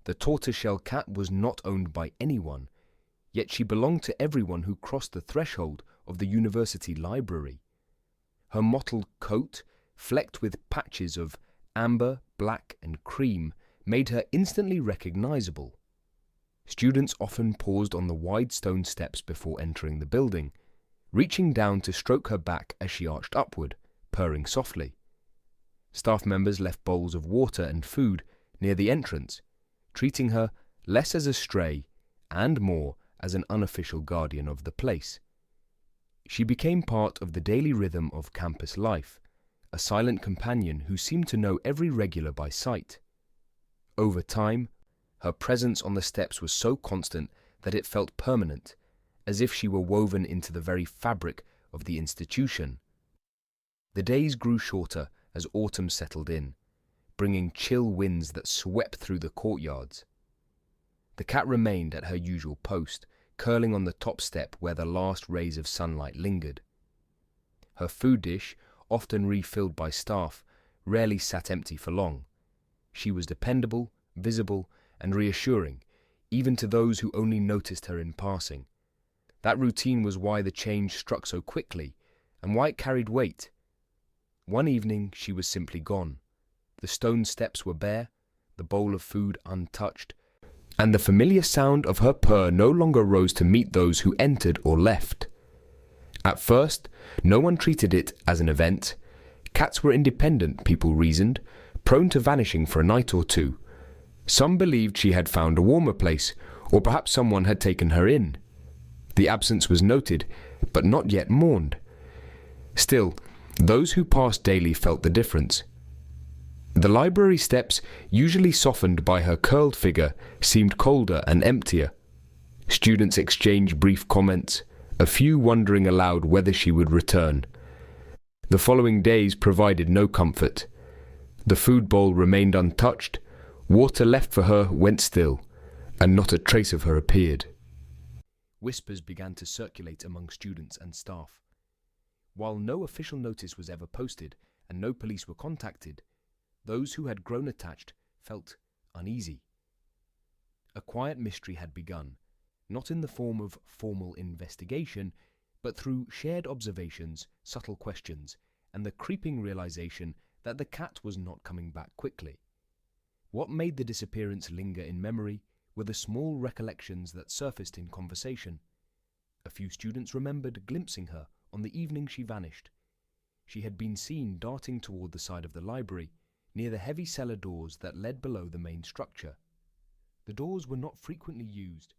The tortoiseshell cat was not owned by anyone, yet she belonged to everyone who crossed the threshold of the university library. Her mottled coat, flecked with patches of amber, black, and cream, made her instantly recognizable. Students often paused on the wide stone steps before entering the building, reaching down to stroke her back as she arched upward, purring softly. Staff members left bowls of water and food near the entrance, treating her less as a stray and more as an unofficial guardian of the place. She became part of the daily rhythm of campus life, a silent companion who seemed to know every regular by sight. Over time, her presence on the steps was so constant that it felt permanent, as if she were woven into the very fabric of the institution. The days grew shorter as autumn settled in, bringing chill winds that swept through the courtyards. The cat remained at her usual post, curling on the top step where the last rays of sunlight lingered. Her food dish, often refilled by staff, rarely sat empty for long. She was dependable, visible, and reassuring, even to those who only noticed her in passing. That routine was why the change struck so quickly, and why it carried weight. One evening she was simply gone. The stone steps were bare, the bowl of food untouched, and the familiar sound of her purr no longer rose to meet those who entered or left. At first, no one treated it as an event. Cats were independent, people reasoned, prone to vanishing for a night or two. Some believed she had found a warmer place, or perhaps someone had taken her in. The absence was noted, but not yet mourned. Still, those who passed daily felt the difference. The library steps, usually softened by her curled figure, seemed colder and emptier. Students exchanged brief comments, a few wondering aloud whether she would return. The following days provided no comfort. The food bowl remained untouched, water left for her went still, and not a trace of her appeared. Whispers began to circulate among students and staff. While no official notice was ever posted and no police were contacted, those who had grown attached felt uneasy. A quiet mystery had begun, not in the form of formal investigation, but through shared observations, subtle questions, and the creeping realization that the cat was not coming back quickly. What made the disappearance linger in memory were the small recollections that surfaced in conversation. A few students remembered glimpsing her on the evening she vanished. She had been seen darting toward the side of the library, near the heavy cellar doors that led below the main structure. The doors were not frequently used,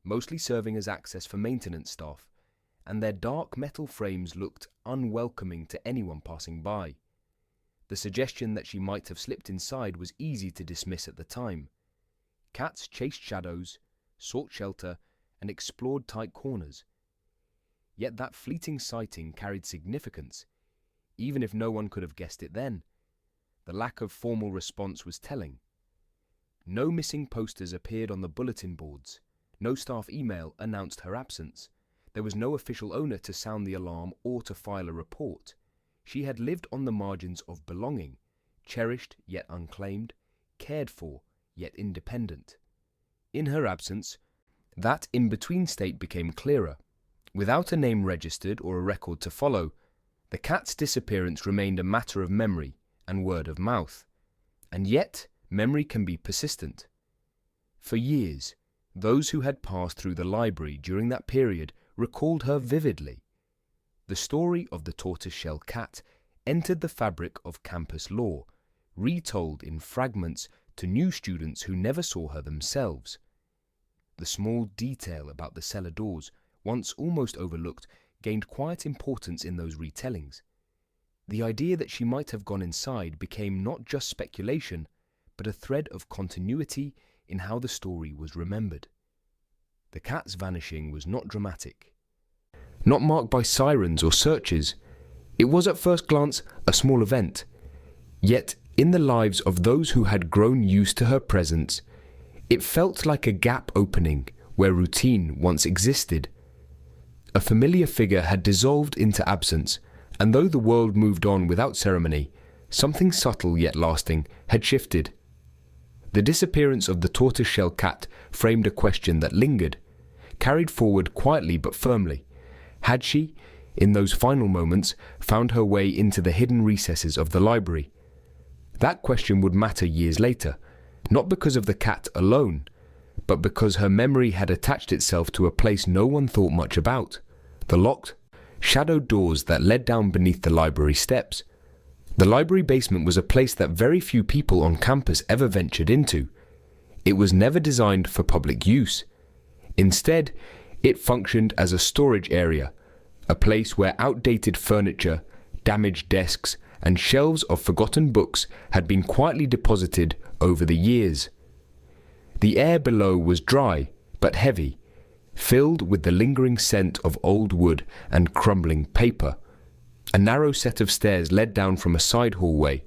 mostly serving as access for maintenance staff, and their dark metal frames looked unwelcoming to anyone passing by. The suggestion that she might have slipped inside was easy to dismiss at the time. Cats chased shadows, sought shelter, and explored tight corners. Yet that fleeting sighting carried significance, even if no one could have guessed it then. The lack of formal response was telling. No missing posters appeared on the bulletin boards. No staff email announced her absence. There was no official owner to sound the alarm or to file a report. She had lived on the margins of belonging, cherished yet unclaimed, cared for yet independent. In her absence, that in-between state became clearer. Without a name registered or a record to follow, the cat's disappearance remained a matter of memory and word of mouth. And yet, memory can be persistent. For years, those who had passed through the library during that period recalled her vividly. The story of the tortoiseshell cat entered the fabric of campus lore, retold in fragments to new students who never saw her themselves. The small detail about the cellar doors, once almost overlooked, gained quiet importance in those retellings. The idea that she might have gone inside became not just speculation, but a thread of continuity in how the story was remembered. The cat's vanishing was not dramatic, not marked by sirens or searches. It was at first glance a small event. Yet, in the lives of those who had grown used to her presence, it felt like a gap opening where routine once existed. A familiar figure had dissolved into absence, and though the world moved on without ceremony, something subtle yet lasting had shifted. The disappearance of the tortoiseshell cat framed a question that lingered, carried forward quietly but firmly. Had she, in those final moments, found her way into the hidden recesses of the library? That question would matter years later, not because of the cat alone, but because her memory had attached itself to a place no one thought much about: the locked, shadowed doors that led down beneath the library steps. The library basement was a place that very few people on campus ever ventured into. It was never designed for public use. Instead, it functioned as a storage area, a place where outdated furniture, damaged desks, and shelves of forgotten books had been quietly deposited over the years. The air below was dry but heavy, filled with the lingering scent of old wood and crumbling paper. A narrow set of stairs led down from a side hallway,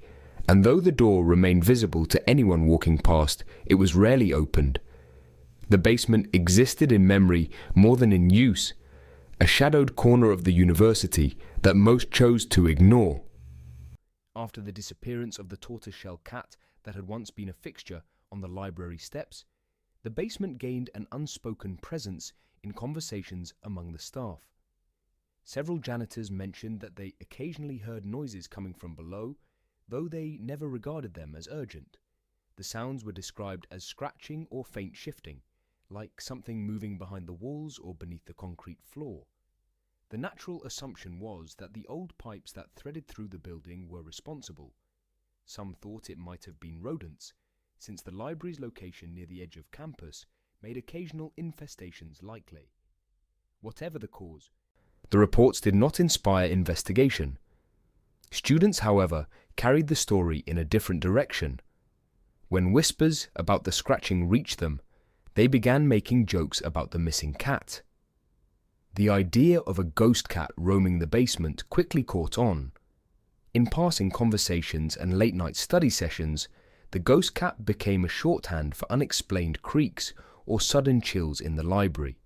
and though the door remained visible to anyone walking past, it was rarely opened. The basement existed in memory more than in use, a shadowed corner of the university that most chose to ignore. After the disappearance of the tortoiseshell cat that had once been a fixture on the library steps, the basement gained an unspoken presence in conversations among the staff. Several janitors mentioned that they occasionally heard noises coming from below, though they never regarded them as urgent. The sounds were described as scratching or faint shifting, like something moving behind the walls or beneath the concrete floor. The natural assumption was that the old pipes that threaded through the building were responsible. Some thought it might have been rodents, since the library's location near the edge of campus made occasional infestations likely. Whatever the cause, the reports did not inspire investigation. Students, however, carried the story in a different direction. When whispers about the scratching reached them, they began making jokes about the missing cat. The idea of a ghost cat roaming the basement quickly caught on. In passing conversations and late-night study sessions, the ghost cat became a shorthand for unexplained creaks or sudden chills in the library.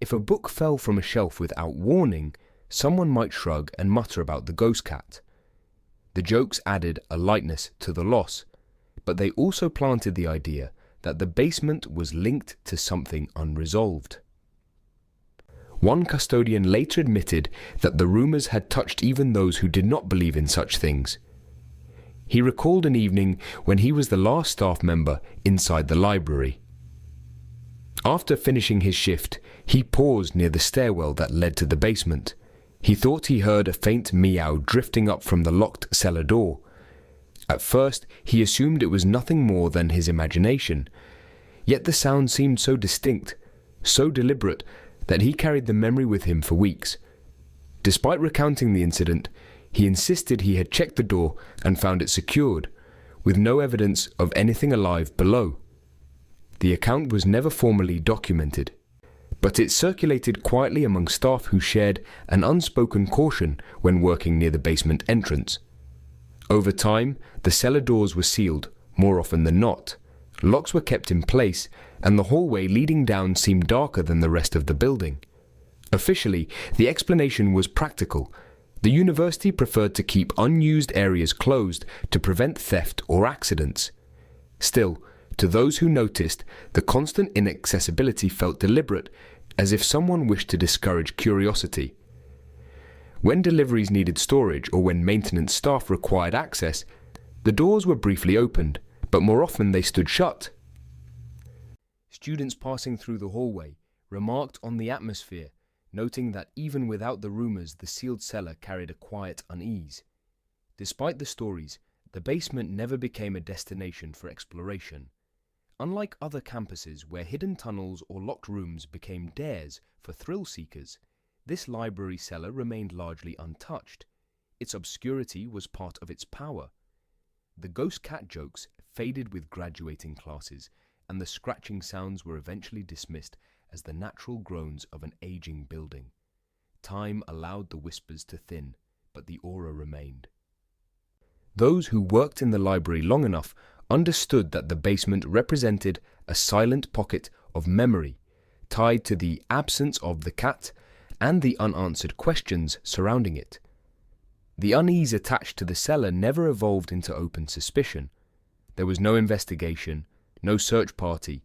If a book fell from a shelf without warning, someone might shrug and mutter about the ghost cat. The jokes added a lightness to the loss, but they also planted the idea that the basement was linked to something unresolved. One custodian later admitted that the rumors had touched even those who did not believe in such things. He recalled an evening when he was the last staff member inside the library. After finishing his shift, he paused near the stairwell that led to the basement. He thought he heard a faint meow drifting up from the locked cellar door. At first, he assumed it was nothing more than his imagination. Yet the sound seemed so distinct, so deliberate, that he carried the memory with him for weeks. Despite recounting the incident, he insisted he had checked the door and found it secured, with no evidence of anything alive below. The account was never formally documented, but it circulated quietly among staff who shared an unspoken caution when working near the basement entrance. Over time, the cellar doors were sealed, more often than not. Locks were kept in place, and the hallway leading down seemed darker than the rest of the building. Officially, the explanation was practical. The university preferred to keep unused areas closed to prevent theft or accidents. Still, to those who noticed, the constant inaccessibility felt deliberate, as if someone wished to discourage curiosity. When deliveries needed storage or when maintenance staff required access, the doors were briefly opened, but more often they stood shut. Students passing through the hallway remarked on the atmosphere, noting that even without the rumors, the sealed cellar carried a quiet unease. Despite the stories, the basement never became a destination for exploration. Unlike other campuses where hidden tunnels or locked rooms became dares for thrill seekers, this library cellar remained largely untouched. Its obscurity was part of its power. The ghost cat jokes faded with graduating classes, and the scratching sounds were eventually dismissed as the natural groans of an aging building. Time allowed the whispers to thin, but the aura remained. Those who worked in the library long enough understood that the basement represented a silent pocket of memory, tied to the absence of the cat and the unanswered questions surrounding it. The unease attached to the cellar never evolved into open suspicion. There was no investigation, no search party,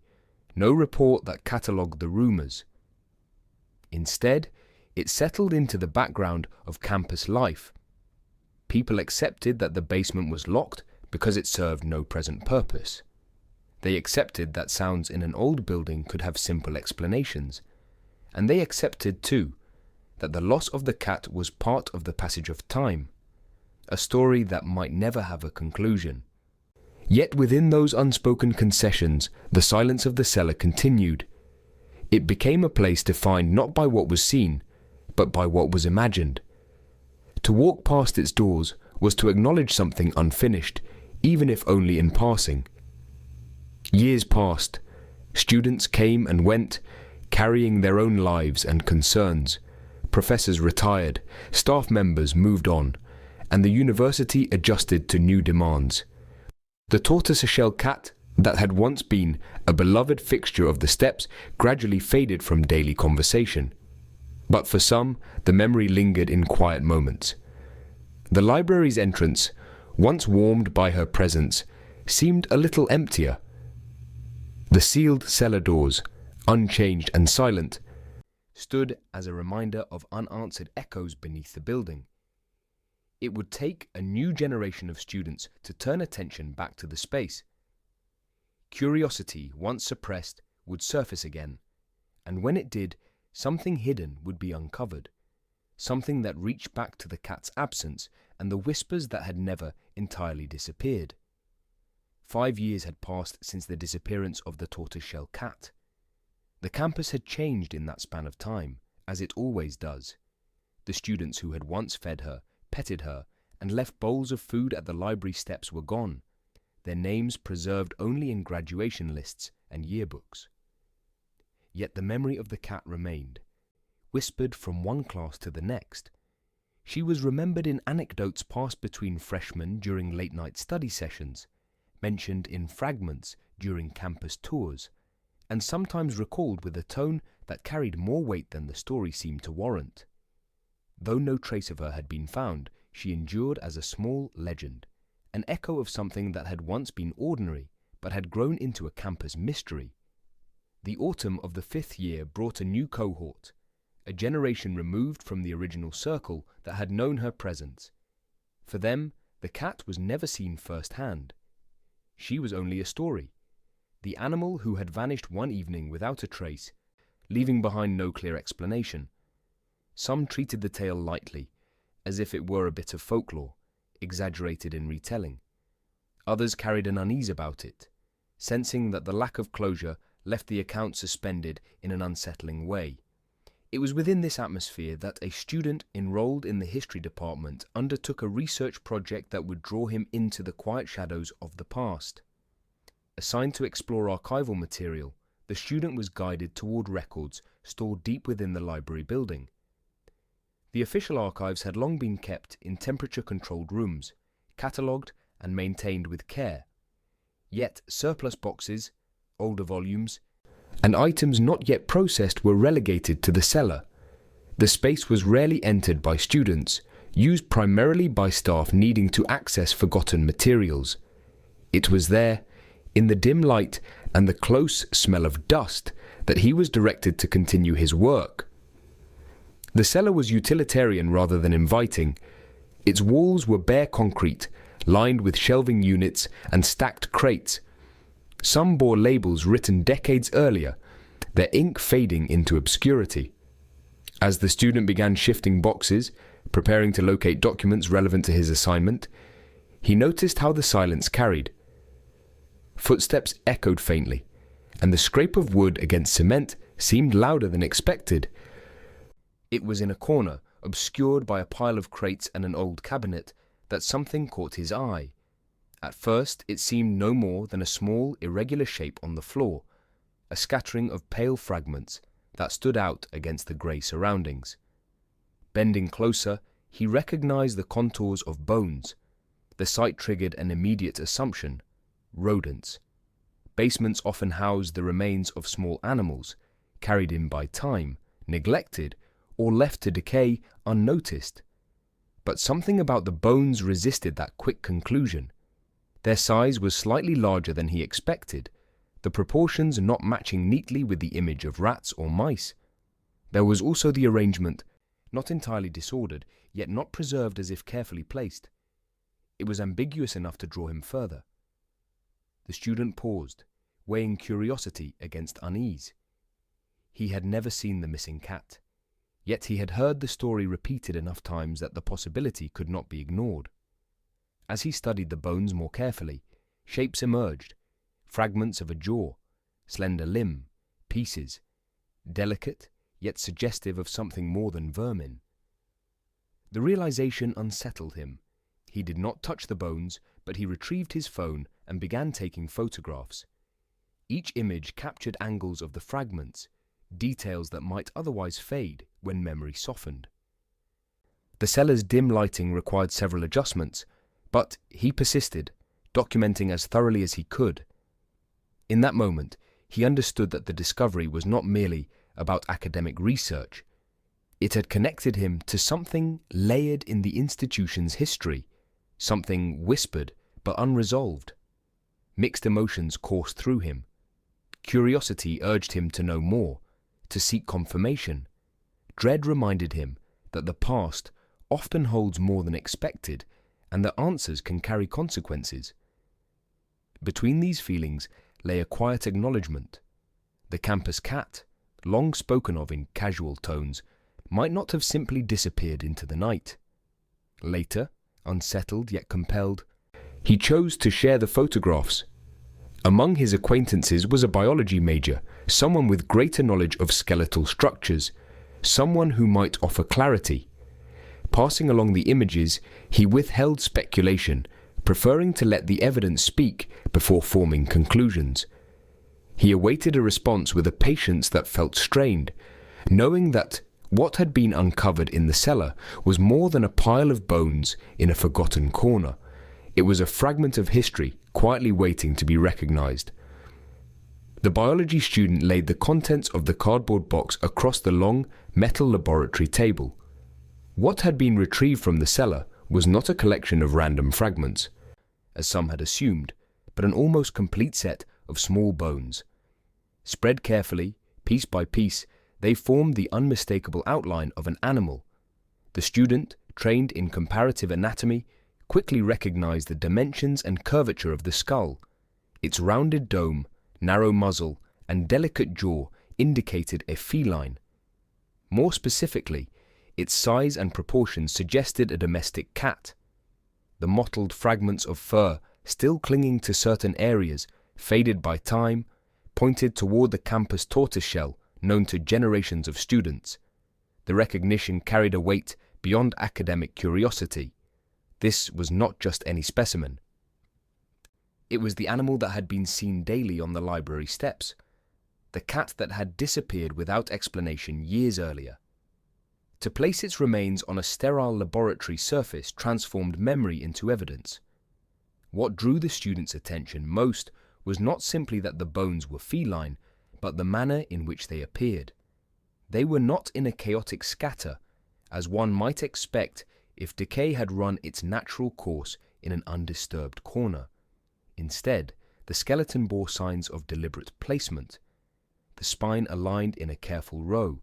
no report that catalogued the rumors. Instead, it settled into the background of campus life. People accepted that the basement was locked because it served no present purpose. They accepted that sounds in an old building could have simple explanations. And they accepted, too, that the loss of the cat was part of the passage of time, a story that might never have a conclusion. Yet within those unspoken concessions, the silence of the cellar continued. It became a place defined not by what was seen, but by what was imagined. To walk past its doors was to acknowledge something unfinished, even if only in passing. Years passed. Students came and went, carrying their own lives and concerns. Professors retired, staff members moved on, and the university adjusted to new demands. The tortoiseshell cat that had once been a beloved fixture of the steps gradually faded from daily conversation. But for some, the memory lingered in quiet moments. The library's entrance, once warmed by her presence, seemed a little emptier. The sealed cellar doors, unchanged and silent, stood as a reminder of unanswered echoes beneath the building. It would take a new generation of students to turn attention back to the space. Curiosity, once suppressed, would surface again, and when it did, something hidden would be uncovered, something that reached back to the cat's absence and the whispers that had never entirely disappeared. 5 years had passed since the disappearance of the tortoiseshell cat. The campus had changed in that span of time, as it always does. The students who had once fed her, petted her, and left bowls of food at the library steps were gone, their names preserved only in graduation lists and yearbooks. Yet the memory of the cat remained, whispered from one class to the next. She was remembered in anecdotes passed between freshmen during late-night study sessions, mentioned in fragments during campus tours, and sometimes recalled with a tone that carried more weight than the story seemed to warrant. Though no trace of her had been found, she endured as a small legend, an echo of something that had once been ordinary, but had grown into a campus mystery. The autumn of the 5th year brought a new cohort, a generation removed from the original circle that had known her presence. For them, the cat was never seen firsthand. She was only a story, the animal who had vanished one evening without a trace, leaving behind no clear explanation. Some treated the tale lightly, as if it were a bit of folklore, exaggerated in retelling. Others carried an unease about it, sensing that the lack of closure left the account suspended in an unsettling way. It was within this atmosphere that a student enrolled in the history department undertook a research project that would draw him into the quiet shadows of the past. Assigned to explore archival material, the student was guided toward records stored deep within the library building. The official archives had long been kept in temperature-controlled rooms, catalogued and maintained with care. Yet surplus boxes, older volumes, and items not yet processed were relegated to the cellar. The space was rarely entered by students, used primarily by staff needing to access forgotten materials. It was there, in the dim light and the close smell of dust, that he was directed to continue his work. The cellar was utilitarian rather than inviting. Its walls were bare concrete, lined with shelving units and stacked crates. Some bore labels written decades earlier, their ink fading into obscurity. As the student began shifting boxes, preparing to locate documents relevant to his assignment, he noticed how the silence carried. Footsteps echoed faintly, and the scrape of wood against cement seemed louder than expected. It was in a corner, obscured by a pile of crates and an old cabinet, that something caught his eye. At first, it seemed no more than a small, irregular shape on the floor, a scattering of pale fragments that stood out against the grey surroundings. Bending closer, he recognized the contours of bones. The sight triggered an immediate assumption: rodents. Basements often housed the remains of small animals, carried in by time, neglected, or left to decay unnoticed. But something about the bones resisted that quick conclusion. Their size was slightly larger than he expected, the proportions not matching neatly with the image of rats or mice. There was also the arrangement, not entirely disordered, yet not preserved as if carefully placed. It was ambiguous enough to draw him further. The student paused, weighing curiosity against unease. He had never seen the missing cat, yet he had heard the story repeated enough times that the possibility could not be ignored. As he studied the bones more carefully, shapes emerged, fragments of a jaw, slender limb, pieces, delicate yet suggestive of something more than vermin. The realization unsettled him. He did not touch the bones, but he retrieved his phone and began taking photographs. Each image captured angles of the fragments, details that might otherwise fade when memory softened. The cellar's dim lighting required several adjustments, but he persisted, documenting as thoroughly as he could. In that moment, he understood that the discovery was not merely about academic research. It had connected him to something layered in the institution's history, something whispered but unresolved. Mixed emotions coursed through him. Curiosity urged him to know more, to seek confirmation. Dread reminded him that the past often holds more than expected and that answers can carry consequences. Between these feelings lay a quiet acknowledgement. The campus cat, long spoken of in casual tones, might not have simply disappeared into the night. Later, unsettled yet compelled, he chose to share the photographs. Among his acquaintances was a biology major, someone with greater knowledge of skeletal structures, someone who might offer clarity. Passing along the images, he withheld speculation, preferring to let the evidence speak before forming conclusions. He awaited a response with a patience that felt strained, knowing that what had been uncovered in the cellar was more than a pile of bones in a forgotten corner. It was a fragment of history quietly waiting to be recognized. The biology student laid the contents of the cardboard box across the long metal laboratory table. What had been retrieved from the cellar was not a collection of random fragments, as some had assumed, but an almost complete set of small bones. Spread carefully, piece by piece, they formed the unmistakable outline of an animal. The student, trained in comparative anatomy, quickly recognized the dimensions and curvature of the skull. Its rounded dome, narrow muzzle, and delicate jaw indicated a feline. More specifically, its size and proportions suggested a domestic cat. The mottled fragments of fur, still clinging to certain areas, faded by time, pointed toward the campus tortoiseshell, known to generations of students. The recognition carried a weight beyond academic curiosity. This was not just any specimen. It was the animal that had been seen daily on the library steps, the cat that had disappeared without explanation years earlier. To place its remains on a sterile laboratory surface transformed memory into evidence. What drew the student's attention most was not simply that the bones were feline, but the manner in which they appeared. They were not in a chaotic scatter, as one might expect if decay had run its natural course in an undisturbed corner. Instead, the skeleton bore signs of deliberate placement. The spine aligned in a careful row,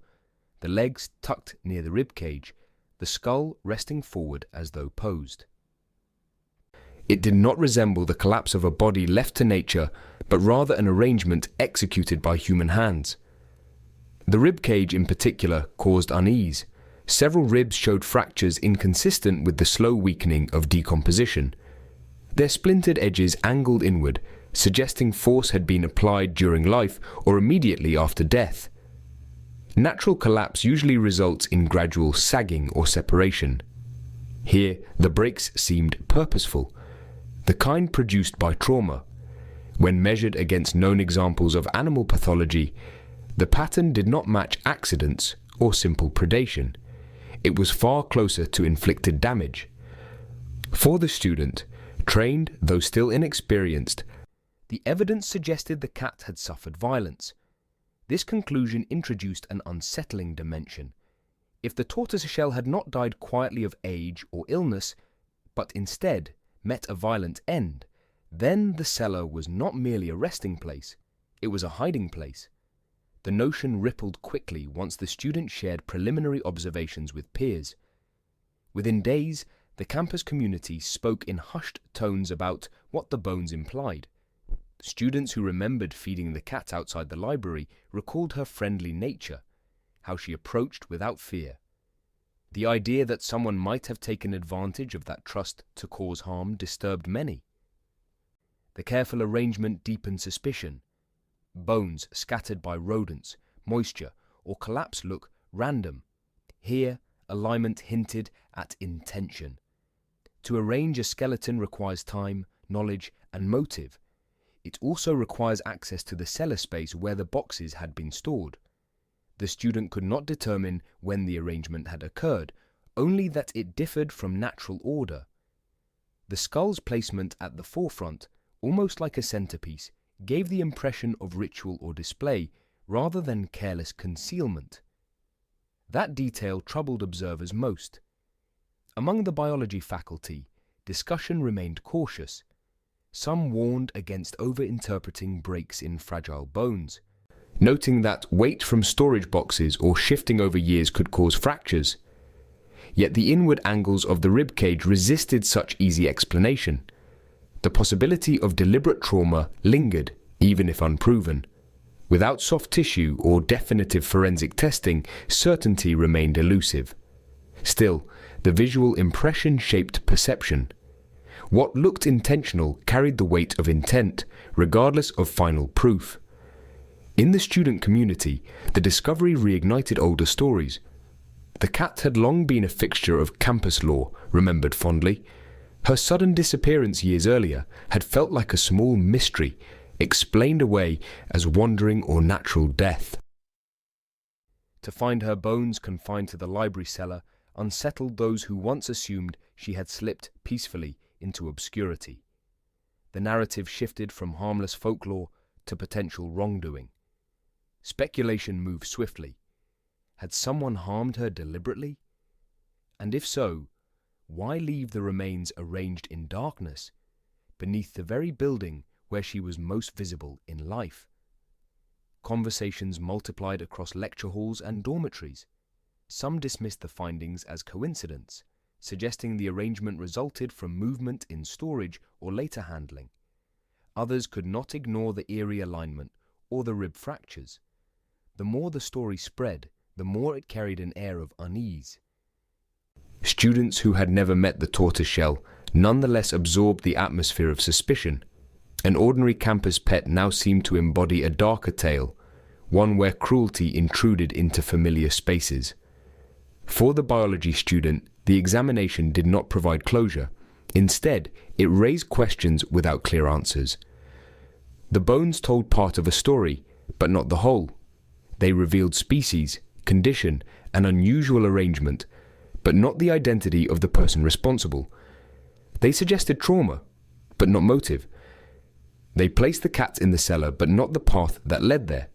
the legs tucked near the ribcage, the skull resting forward as though posed. It did not resemble the collapse of a body left to nature, but rather an arrangement executed by human hands. The ribcage in particular caused unease. Several ribs showed fractures inconsistent with the slow weakening of decomposition. Their splintered edges angled inward, suggesting force had been applied during life or immediately after death. Natural collapse usually results in gradual sagging or separation. Here, the breaks seemed purposeful, the kind produced by trauma. When measured against known examples of animal pathology, the pattern did not match accidents or simple predation. It was far closer to inflicted damage. For the student, trained though still inexperienced, the evidence suggested the cat had suffered violence. This conclusion introduced an unsettling dimension. If the tortoiseshell had not died quietly of age or illness, but instead met a violent end, then the cellar was not merely a resting place, It was a hiding place. The notion rippled quickly once the students shared preliminary observations with peers. Within days, the campus community spoke in hushed tones about what the bones implied. Students who remembered feeding the cat outside the library recalled her friendly nature, how she approached without fear. The idea that someone might have taken advantage of that trust to cause harm disturbed many. The careful arrangement deepened suspicion. Bones scattered by rodents, moisture, or collapse look random. Here, alignment hinted at intention. To arrange a skeleton requires time, knowledge, and motive. It also requires access to the cellar space where the boxes had been stored. The student could not determine when the arrangement had occurred, only that it differed from natural order. The skull's placement at the forefront, almost like a centerpiece, gave the impression of ritual or display rather than careless concealment. That detail troubled observers most. Among the biology faculty, discussion remained cautious. Some warned against over-interpreting breaks in fragile bones, noting that weight from storage boxes or shifting over years could cause fractures. Yet the inward angles of the rib cage resisted such easy explanation. The possibility of deliberate trauma lingered, even if unproven. Without soft tissue or definitive forensic testing, certainty remained elusive. Still, the visual impression shaped perception. What looked intentional carried the weight of intent, regardless of final proof. In the student community, the discovery reignited older stories. The cat had long been a fixture of campus lore, remembered fondly. Her sudden disappearance years earlier had felt like a small mystery, explained away as wandering or natural death. To find her bones confined to the library cellar unsettled those who once assumed she had slipped peacefully into obscurity. The narrative shifted from harmless folklore to potential wrongdoing. Speculation moved swiftly. Had someone harmed her deliberately? And if so, why leave the remains arranged in darkness, beneath the very building where she was most visible in life? Conversations multiplied across lecture halls and dormitories. Some dismissed the findings as coincidence, suggesting the arrangement resulted from movement in storage or later handling. Others could not ignore the eerie alignment or the rib fractures. The more the story spread, the more it carried an air of unease. Students who had never met the tortoiseshell nonetheless absorbed the atmosphere of suspicion. An ordinary campus pet now seemed to embody a darker tale, one where cruelty intruded into familiar spaces. For the biology student, the examination did not provide closure. Instead, it raised questions without clear answers. The bones told part of a story, but not the whole. They revealed species, condition, and unusual arrangement, but not the identity of the person responsible. They suggested trauma, but not motive. They placed the cat in the cellar, but not the path that led there.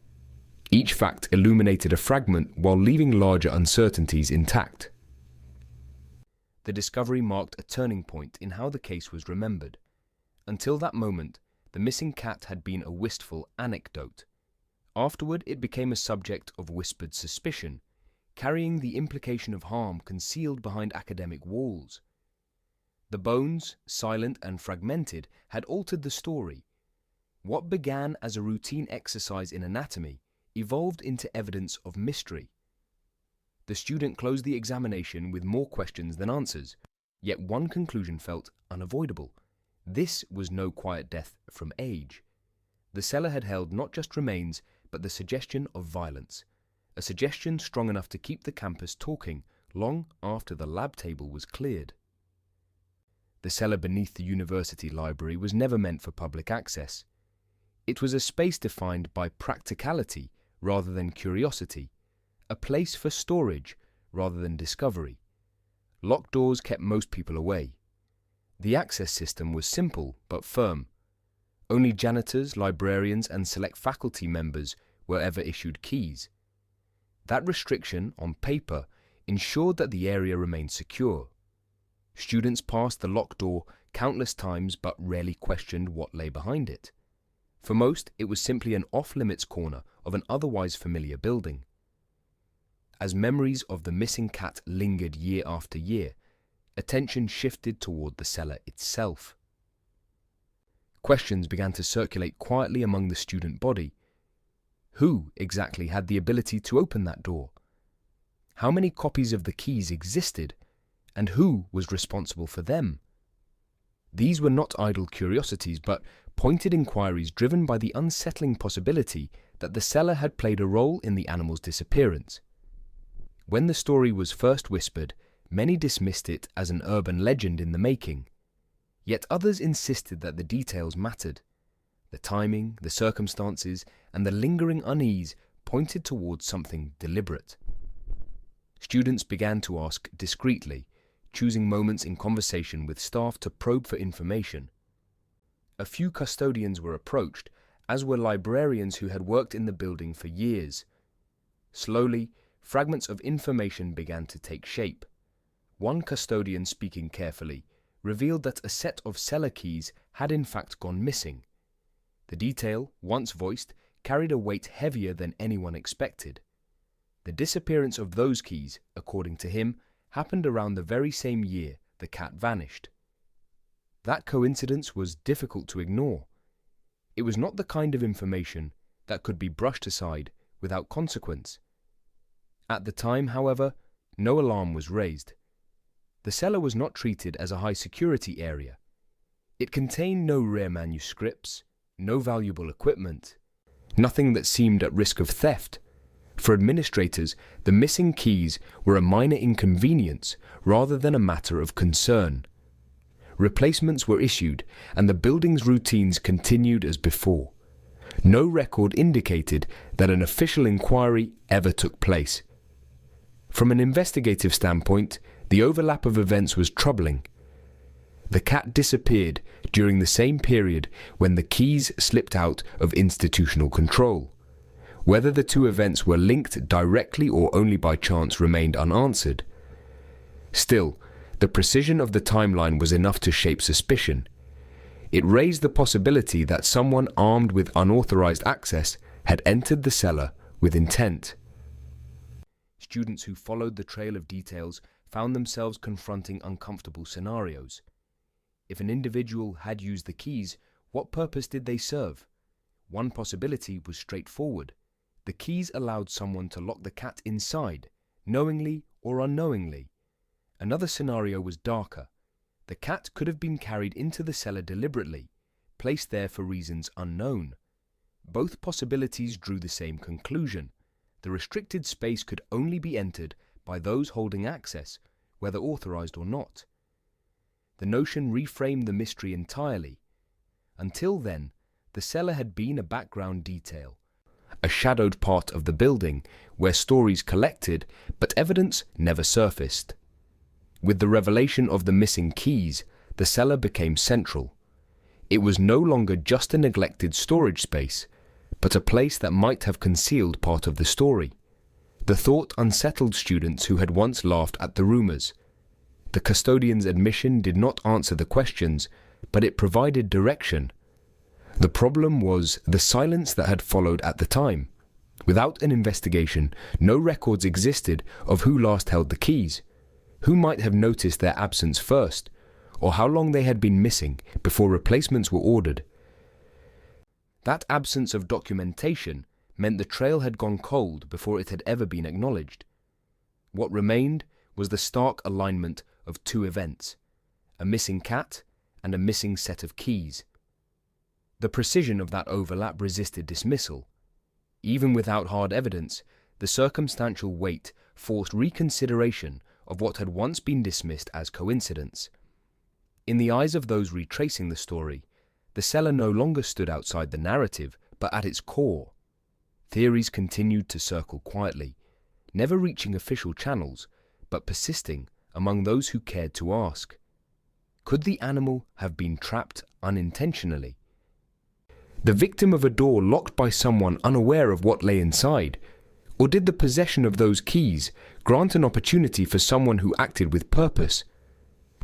Each fact illuminated a fragment while leaving larger uncertainties intact. The discovery marked a turning point in how the case was remembered. Until that moment, the missing cat had been a wistful anecdote. Afterward, it became a subject of whispered suspicion, carrying the implication of harm concealed behind academic walls. The bones, silent and fragmented, had altered the story. What began as a routine exercise in anatomy evolved into evidence of mystery. The student closed the examination with more questions than answers, yet one conclusion felt unavoidable. This was no quiet death from age. The cellar had held not just remains, but the suggestion of violence, a suggestion strong enough to keep the campus talking long after the lab table was cleared. The cellar beneath the university library was never meant for public access. It was a space defined by practicality rather than curiosity, a place for storage rather than discovery. Locked doors kept most people away. The access system was simple but firm. Only janitors, librarians, and select faculty members were ever issued keys. That restriction, on paper, ensured that the area remained secure. Students passed the locked door countless times but rarely questioned what lay behind it. For most, it was simply an off-limits corner of an otherwise familiar building. As memories of the missing cat lingered year after year, attention shifted toward the cellar itself. Questions began to circulate quietly among the student body. Who exactly had the ability to open that door? How many copies of the keys existed, and who was responsible for them? These were not idle curiosities, but pointed inquiries driven by the unsettling possibility that the cellar had played a role in the animal's disappearance. When the story was first whispered, many dismissed it as an urban legend in the making. Yet others insisted that the details mattered. The timing, the circumstances, and the lingering unease pointed towards something deliberate. Students began to ask discreetly, choosing moments in conversation with staff to probe for information. A few custodians were approached, as were librarians who had worked in the building for years. Slowly, fragments of information began to take shape. One custodian, speaking carefully, revealed that a set of cellar keys had in fact gone missing. The detail, once voiced, carried a weight heavier than anyone expected. The disappearance of those keys, according to him, happened around the very same year the cat vanished. That coincidence was difficult to ignore. It was not the kind of information that could be brushed aside without consequence. At the time, however, no alarm was raised. The cellar was not treated as a high-security area. It contained no rare manuscripts, no valuable equipment, nothing that seemed at risk of theft. For administrators, the missing keys were a minor inconvenience rather than a matter of concern. Replacements were issued, and the building's routines continued as before. No record indicated that an official inquiry ever took place. From an investigative standpoint, the overlap of events was troubling. The cat disappeared during the same period when the keys slipped out of institutional control. Whether the two events were linked directly or only by chance remained unanswered. Still, the precision of the timeline was enough to shape suspicion. It raised the possibility that someone armed with unauthorized access had entered the cellar with intent. Students who followed the trail of details found themselves confronting uncomfortable scenarios. If an individual had used the keys, what purpose did they serve? One possibility was straightforward. The keys allowed someone to lock the cat inside, knowingly or unknowingly. Another scenario was darker. The cat could have been carried into the cellar deliberately, placed there for reasons unknown. Both possibilities drew the same conclusion. The restricted space could only be entered by those holding access, whether authorized or not. The notion reframed the mystery entirely. Until then, the cellar had been a background detail, a shadowed part of the building where stories collected but evidence never surfaced. With the revelation of the missing keys, the cellar became central. It was no longer just a neglected storage space, but a place that might have concealed part of the story. The thought unsettled students who had once laughed at the rumors. The custodian's admission did not answer the questions, but it provided direction. The problem was the silence that had followed at the time. Without an investigation, no records existed of who last held the keys, who might have noticed their absence first, or how long they had been missing before replacements were ordered. That absence of documentation meant the trail had gone cold before it had ever been acknowledged. What remained was the stark alignment of two events, a missing cat and a missing set of keys. The precision of that overlap resisted dismissal. Even without hard evidence, the circumstantial weight forced reconsideration of what had once been dismissed as coincidence. In the eyes of those retracing the story, the cellar no longer stood outside the narrative, but at its core. Theories continued to circle quietly, never reaching official channels, but persisting among those who cared to ask. Could the animal have been trapped unintentionally? The victim of a door locked by someone unaware of what lay inside? Or did the possession of those keys grant an opportunity for someone who acted with purpose?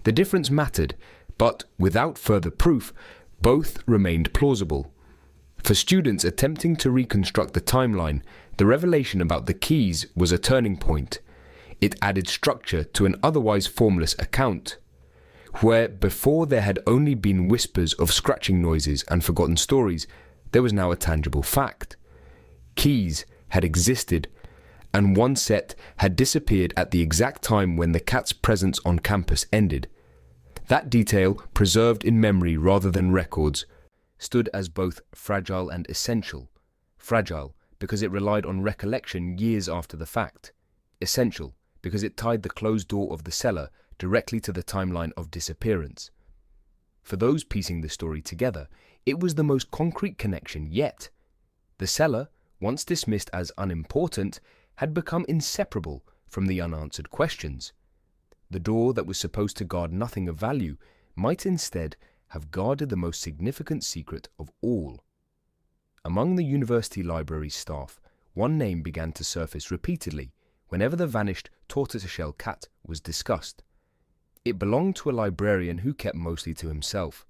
The difference mattered, but without further proof, both remained plausible. For students attempting to reconstruct the timeline, the revelation about the keys was a turning point. It added structure to an otherwise formless account, where before there had only been whispers of scratching noises and forgotten stories, there was now a tangible fact. Keys had existed, and one set had disappeared at the exact time when the cat's presence on campus ended. That detail, preserved in memory rather than records, stood as both fragile and essential. Fragile because it relied on recollection years after the fact. Essential because it tied the closed door of the cellar directly to the timeline of disappearance. For those piecing the story together, it was the most concrete connection yet. The cellar, once dismissed as unimportant, had become inseparable from the unanswered questions. The door that was supposed to guard nothing of value might instead have guarded the most significant secret of all. Among the university library staff, one name began to surface repeatedly whenever the vanished tortoiseshell cat was discussed. It belonged to a librarian who kept mostly to himself.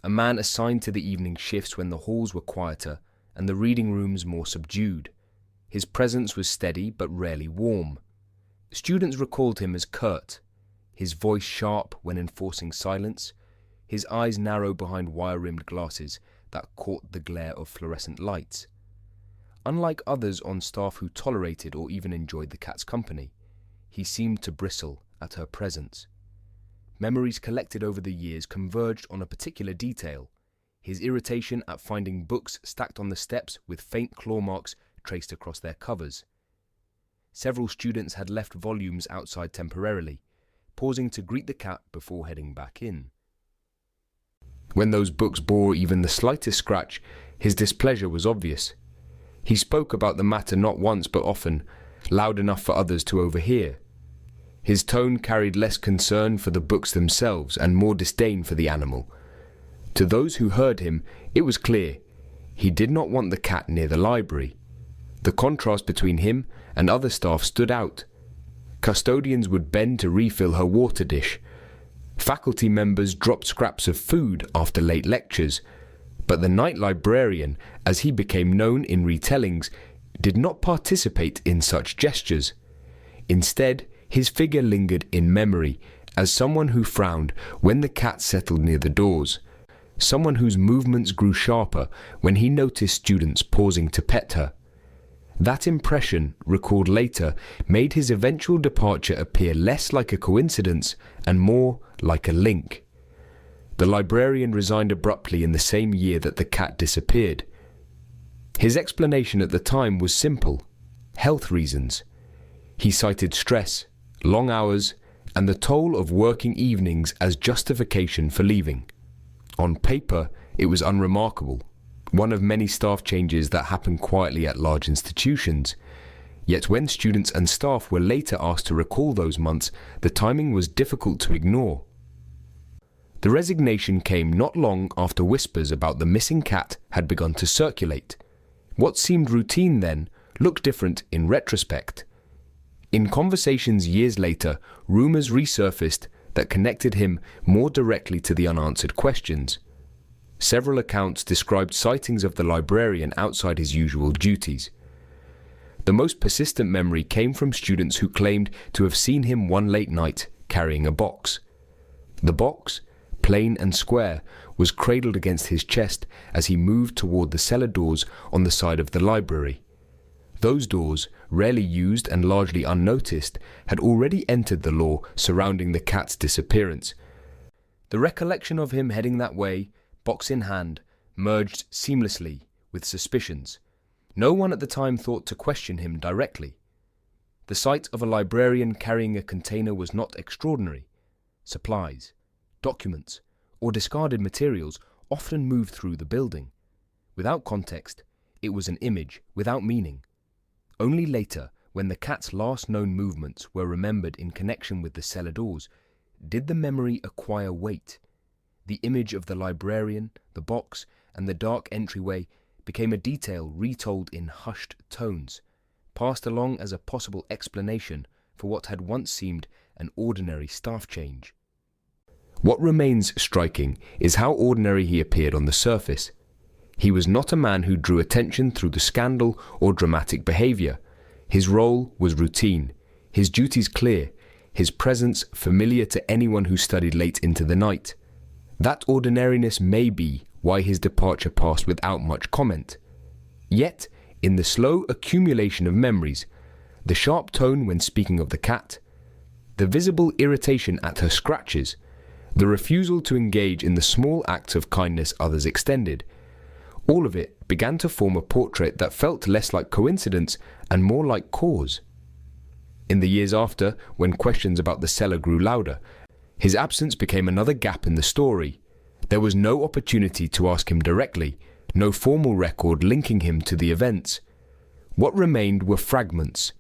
A man assigned to the evening shifts when the halls were quieter and the reading rooms more subdued. His presence was steady but rarely warm. Students recalled him as curt, his voice sharp when enforcing silence, his eyes narrow behind wire-rimmed glasses that caught the glare of fluorescent lights. Unlike others on staff who tolerated or even enjoyed the cat's company, he seemed to bristle at her presence. Memories collected over the years converged on a particular detail: his irritation at finding books stacked on the steps with faint claw marks traced across their covers. Several students had left volumes outside temporarily, pausing to greet the cat before heading back in. When those books bore even the slightest scratch, his displeasure was obvious. He spoke about the matter not once but often, loud enough for others to overhear. His tone carried less concern for the books themselves and more disdain for the animal. To those who heard him, it was clear he did not want the cat near the library. The contrast between him and other staff stood out. Custodians would bend to refill her water dish. Faculty members dropped scraps of food after late lectures. But the night librarian, as he became known in retellings, did not participate in such gestures. Instead, his figure lingered in memory as someone who frowned when the cat settled near the doors, someone whose movements grew sharper when he noticed students pausing to pet her. That impression, recalled later, made his eventual departure appear less like a coincidence and more like a link. The librarian resigned abruptly in the same year that the cat disappeared. His explanation at the time was simple: health reasons. He cited stress, long hours, and the toll of working evenings as justification for leaving. On paper, it was unremarkable, one of many staff changes that happen quietly at large institutions. Yet when students and staff were later asked to recall those months, the timing was difficult to ignore. The resignation came not long after whispers about the missing cat had begun to circulate. What seemed routine then looked different in retrospect. In conversations years later, rumors resurfaced that connected him more directly to the unanswered questions. Several accounts described sightings of the librarian outside his usual duties. The most persistent memory came from students who claimed to have seen him one late night carrying a box. The box, plain and square, was cradled against his chest as he moved toward the cellar doors on the side of the library. Those doors, rarely used and largely unnoticed, had already entered the lore surrounding the cat's disappearance. The recollection of him heading that way, box in hand, merged seamlessly with suspicions. No one at the time thought to question him directly. The sight of a librarian carrying a container was not extraordinary. Supplies, documents, or discarded materials often moved through the building. Without context, it was an image without meaning. Only later, when the cat's last known movements were remembered in connection with the cellar doors, did the memory acquire weight. The image of the librarian, the box, and the dark entryway became a detail retold in hushed tones, passed along as a possible explanation for what had once seemed an ordinary staff change. What remains striking is how ordinary he appeared on the surface. He was not a man who drew attention through the scandal or dramatic behavior. His role was routine, his duties clear, his presence familiar to anyone who studied late into the night. That ordinariness may be why his departure passed without much comment. Yet, in the slow accumulation of memories, the sharp tone when speaking of the cat, the visible irritation at her scratches, the refusal to engage in the small acts of kindness others extended, all of it began to form a portrait that felt less like coincidence and more like cause. In the years after, when questions about the cellar grew louder, his absence became another gap in the story. There was no opportunity to ask him directly, no formal record linking him to the events. What remained were fragments,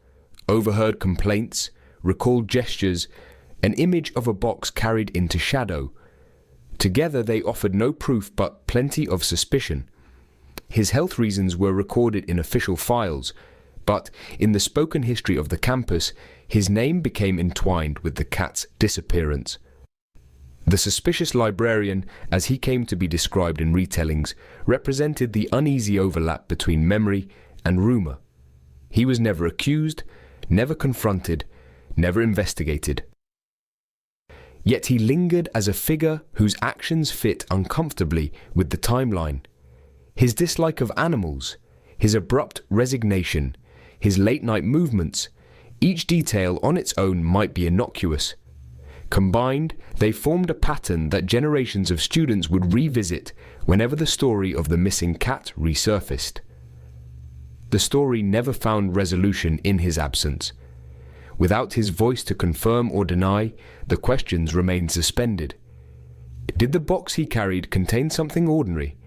overheard complaints, recalled gestures, an image of a box carried into shadow. Together they offered no proof but plenty of suspicion. His health reasons were recorded in official files, but in the spoken history of the campus, his name became entwined with the cat's disappearance. The suspicious librarian, as he came to be described in retellings, represented the uneasy overlap between memory and rumour. He was never accused, never confronted, never investigated. Yet he lingered as a figure whose actions fit uncomfortably with the timeline. His dislike of animals, his abrupt resignation, his late-night movements, each detail on its own might be innocuous. Combined, they formed a pattern that generations of students would revisit whenever the story of the missing cat resurfaced. The story never found resolution in his absence. Without his voice to confirm or deny, the questions remained suspended. Did the box he carried contain something ordinary,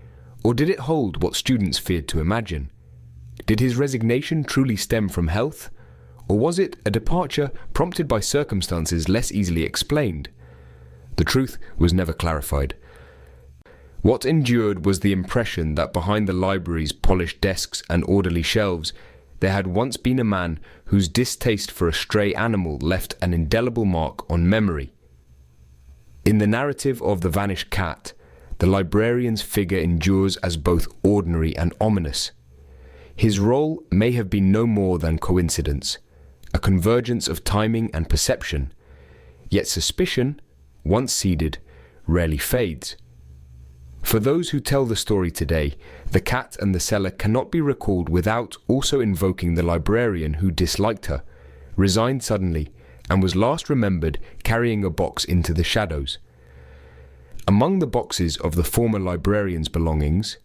or did it hold what students feared to imagine? Did his resignation truly stem from health, or was it a departure prompted by circumstances less easily explained? The truth was never clarified. What endured was the impression that behind the library's polished desks and orderly shelves, there had once been a man whose distaste for a stray animal left an indelible mark on memory. In the narrative of the vanished cat, the librarian's figure endures as both ordinary and ominous. His role may have been no more than coincidence, a convergence of timing and perception, yet suspicion, once seeded, rarely fades. For those who tell the story today, the cat and the cellar cannot be recalled without also invoking the librarian who disliked her, resigned suddenly, and was last remembered carrying a box into the shadows. Among the boxes of the former librarian's belongings,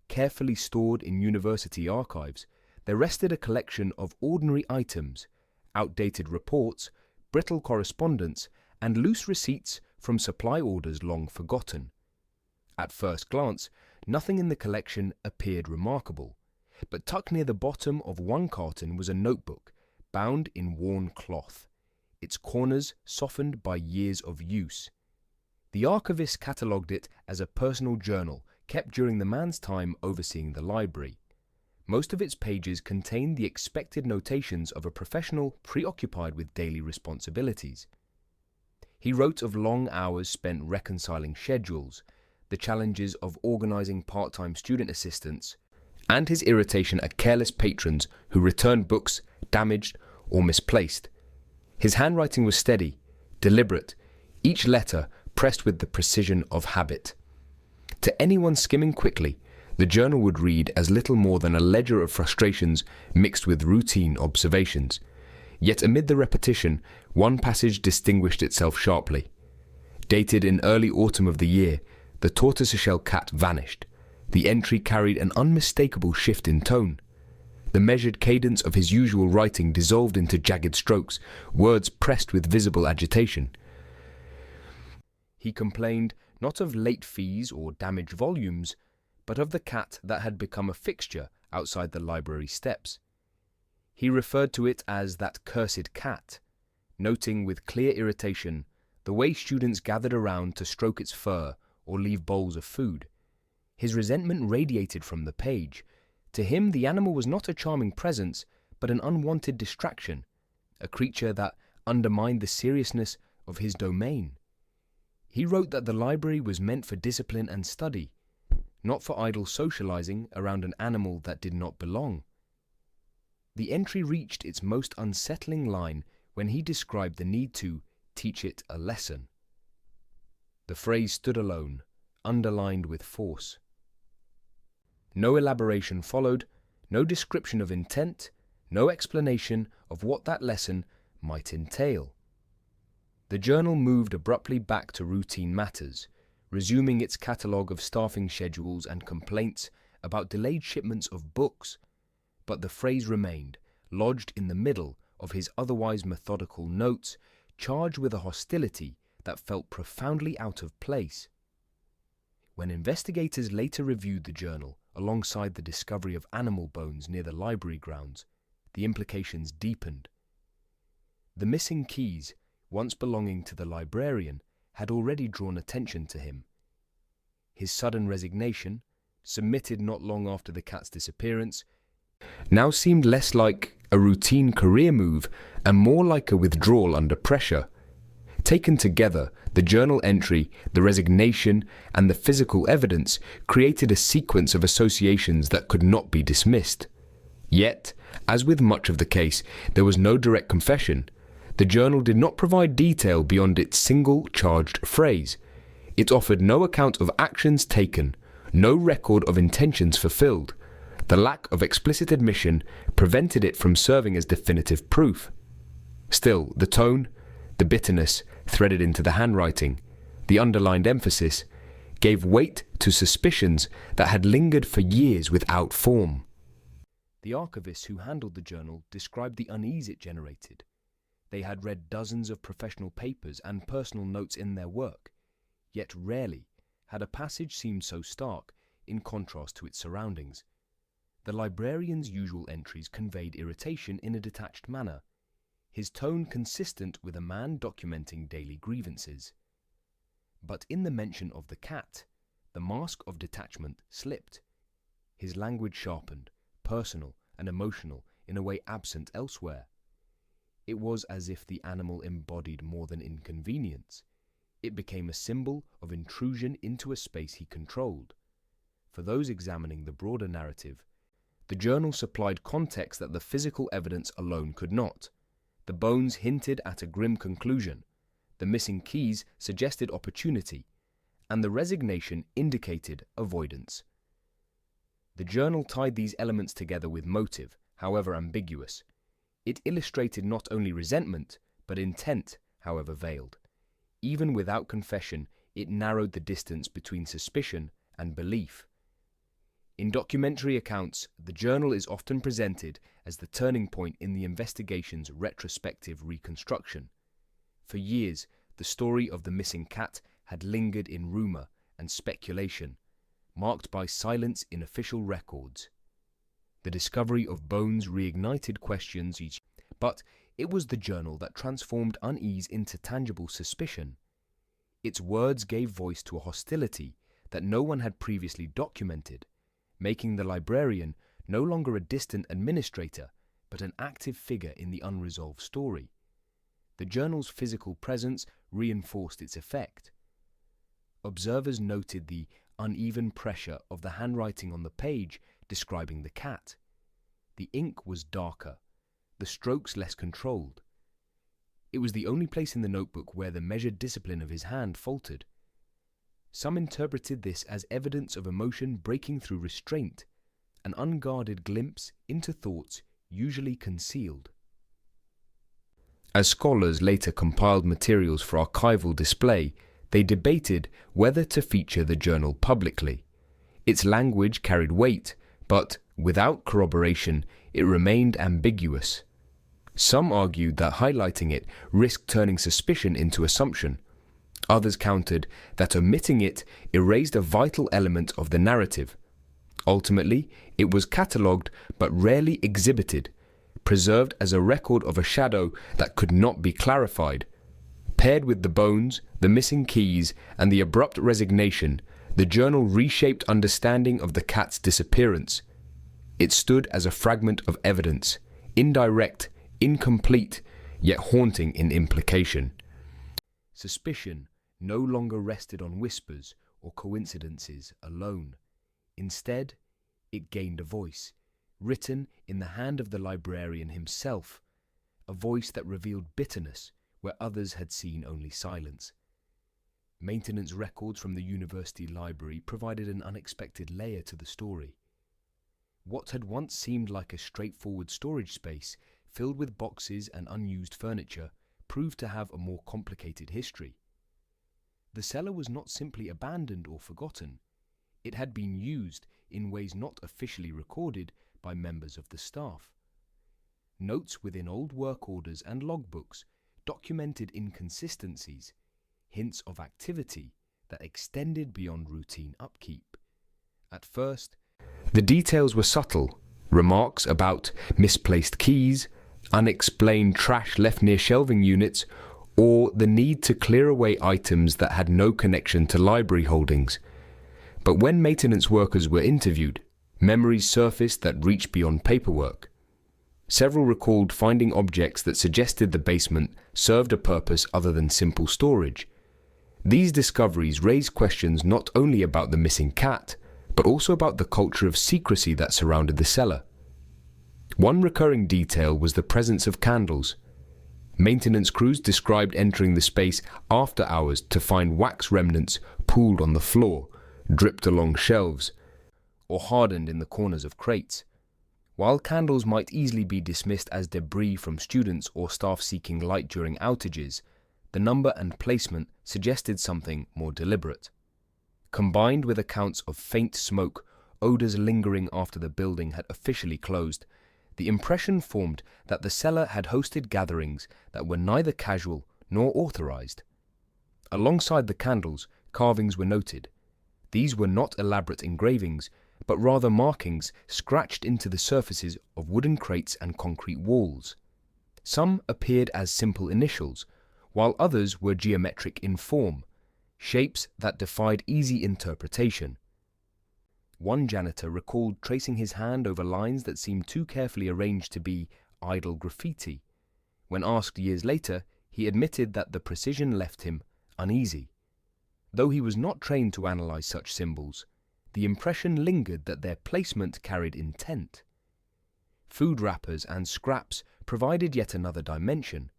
carefully stored in university archives, there rested a collection of ordinary items, outdated reports, brittle correspondence, and loose receipts from supply orders long forgotten. At first glance, nothing in the collection appeared remarkable, but tucked near the bottom of one carton was a notebook, bound in worn cloth, its corners softened by years of use. The archivist catalogued it as a personal journal kept during the man's time overseeing the library. Most of its pages contained the expected notations of a professional preoccupied with daily responsibilities. He wrote of long hours spent reconciling schedules, the challenges of organizing part-time student assistants, and his irritation at careless patrons who returned books damaged or misplaced. His handwriting was steady, deliberate, each letter pressed with the precision of habit. To anyone skimming quickly, the journal would read as little more than a ledger of frustrations mixed with routine observations. Yet amid the repetition, one passage distinguished itself sharply. Dated in early autumn of the year, the tortoiseshell cat vanished. The entry carried an unmistakable shift in tone. The measured cadence of his usual writing dissolved into jagged strokes, words pressed with visible agitation. He complained not of late fees or damaged volumes, but of the cat that had become a fixture outside the library steps. He referred to it as that cursed cat, noting with clear irritation the way students gathered around to stroke its fur or leave bowls of food. His resentment radiated from the page. To him, the animal was not a charming presence, but an unwanted distraction, a creature that undermined the seriousness of his domain. He wrote that the library was meant for discipline and study, not for idle socializing around an animal that did not belong. The entry reached its most unsettling line when he described the need to teach it a lesson. The phrase stood alone, underlined with force. No elaboration followed, no description of intent, no explanation of what that lesson might entail. The journal moved abruptly back to routine matters, resuming its catalogue of staffing schedules and complaints about delayed shipments of books, but the phrase remained, lodged in the middle of his otherwise methodical notes, charged with a hostility that felt profoundly out of place. When investigators later reviewed the journal alongside the discovery of animal bones near the library grounds, the implications deepened. The missing keys, once belonging to the librarian, had already drawn attention to him. His sudden resignation, submitted not long after the cat's disappearance, now seemed less like a routine career move and more like a withdrawal under pressure. Taken together, the journal entry, the resignation, and the physical evidence created a sequence of associations that could not be dismissed. Yet, as with much of the case, there was no direct confession. The journal did not provide detail beyond its single charged phrase. It offered no account of actions taken, no record of intentions fulfilled. The lack of explicit admission prevented it from serving as definitive proof. Still, the tone, the bitterness threaded into the handwriting, the underlined emphasis, gave weight to suspicions that had lingered for years without form. The archivists who handled the journal described the unease it generated. They had read dozens of professional papers and personal notes in their work, yet rarely had a passage seemed so stark in contrast to its surroundings. The librarian's usual entries conveyed irritation in a detached manner, his tone consistent with a man documenting daily grievances. But in the mention of the cat, the mask of detachment slipped. His language sharpened, personal and emotional in a way absent elsewhere. It was as if the animal embodied more than inconvenience. It became a symbol of intrusion into a space he controlled. For those examining the broader narrative, the journal supplied context that the physical evidence alone could not. The bones hinted at a grim conclusion, the missing keys suggested opportunity, and the resignation indicated avoidance. The journal tied these elements together with motive, however ambiguous. It illustrated not only resentment, but intent, however veiled. Even without confession, it narrowed the distance between suspicion and belief. In documentary accounts, the journal is often presented as the turning point in the investigation's retrospective reconstruction. For years, the story of the missing cat had lingered in rumor and speculation, marked by silence in official records. The discovery of bones reignited questions but it was the journal that transformed unease into tangible suspicion. Its words gave voice to a hostility that no one had previously documented, making the librarian no longer a distant administrator, but an active figure in the unresolved story. The journal's physical presence reinforced its effect. Observers noted the uneven pressure of the handwriting on the page describing the cat. The ink was darker, the strokes less controlled. It was the only place in the notebook where the measured discipline of his hand faltered. Some interpreted this as evidence of emotion breaking through restraint, an unguarded glimpse into thoughts usually concealed. As scholars later compiled materials for archival display, they debated whether to feature the journal publicly. Its language carried weight, but without corroboration, it remained ambiguous. Some argued that highlighting it risked turning suspicion into assumption. Others countered that omitting it erased a vital element of the narrative. Ultimately, it was catalogued but rarely exhibited, preserved as a record of a shadow that could not be clarified. Paired with the bones, the missing keys, and the abrupt resignation, the journal reshaped understanding of the cat's disappearance. It stood as a fragment of evidence, indirect, incomplete, yet haunting in implication. Suspicion no longer rested on whispers or coincidences alone. Instead, it gained a voice, written in the hand of the librarian himself, a voice that revealed bitterness where others had seen only silence. Maintenance records from the university library provided an unexpected layer to the story. What had once seemed like a straightforward storage space filled with boxes and unused furniture proved to have a more complicated history. The cellar was not simply abandoned or forgotten. It had been used in ways not officially recorded by members of the staff. Notes within old work orders and logbooks documented inconsistencies, hints of activity that extended beyond routine upkeep. At first, the details were subtle: remarks about misplaced keys, unexplained trash left near shelving units, or the need to clear away items that had no connection to library holdings. But when maintenance workers were interviewed, memories surfaced that reached beyond paperwork. Several recalled finding objects that suggested the basement served a purpose other than simple storage. These discoveries raised questions not only about the missing cat, but also about the culture of secrecy that surrounded the cellar. One recurring detail was the presence of candles. Maintenance crews described entering the space after hours to find wax remnants pooled on the floor, dripped along shelves, or hardened in the corners of crates. While candles might easily be dismissed as debris from students or staff seeking light during outages, the number and placement suggested something more deliberate. Combined with accounts of faint smoke, odors lingering after the building had officially closed, the impression formed that the cellar had hosted gatherings that were neither casual nor authorized. Alongside the candles, carvings were noted. These were not elaborate engravings, but rather markings scratched into the surfaces of wooden crates and concrete walls. Some appeared as simple initials, while others were geometric in form, shapes that defied easy interpretation. One janitor recalled tracing his hand over lines that seemed too carefully arranged to be idle graffiti. When asked years later, he admitted that the precision left him uneasy. Though he was not trained to analyze such symbols, the impression lingered that their placement carried intent. Food wrappers and scraps provided yet another dimension.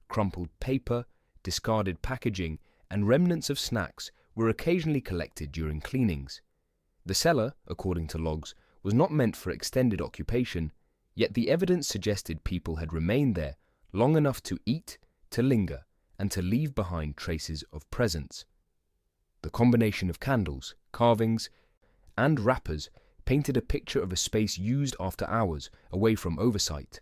Crumpled paper, discarded packaging, and remnants of snacks were occasionally collected during cleanings. The cellar, according to logs, was not meant for extended occupation, yet the evidence suggested people had remained there long enough to eat, to linger, and to leave behind traces of presence. The combination of candles, carvings, and wrappers painted a picture of a space used after hours, away from oversight.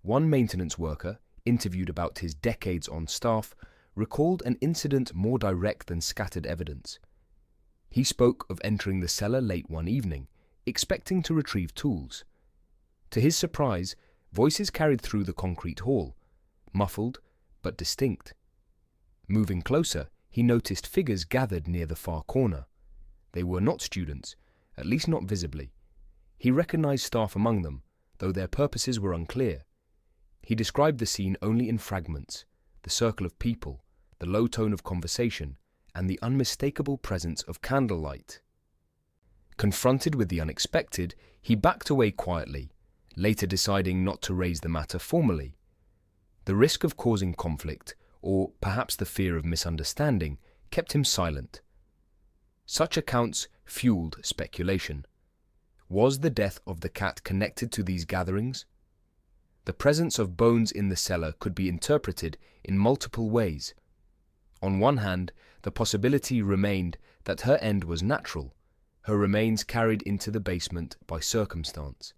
One maintenance worker, interviewed about his decades on staff, recalled an incident more direct than scattered evidence. He spoke of entering the cellar late one evening, expecting to retrieve tools. To his surprise, voices carried through the concrete hall, muffled but distinct. Moving closer, he noticed figures gathered near the far corner. They were not students, at least not visibly. He recognized staff among them, though their purposes were unclear. He described the scene only in fragments: the circle of people, the low tone of conversation, and the unmistakable presence of candlelight. Confronted with the unexpected, he backed away quietly, later deciding not to raise the matter formally. The risk of causing conflict, or perhaps the fear of misunderstanding, kept him silent. Such accounts fueled speculation. Was the death of the cat connected to these gatherings? The presence of bones in the cellar could be interpreted in multiple ways. On one hand, the possibility remained that her end was natural, her remains carried into the basement by circumstance.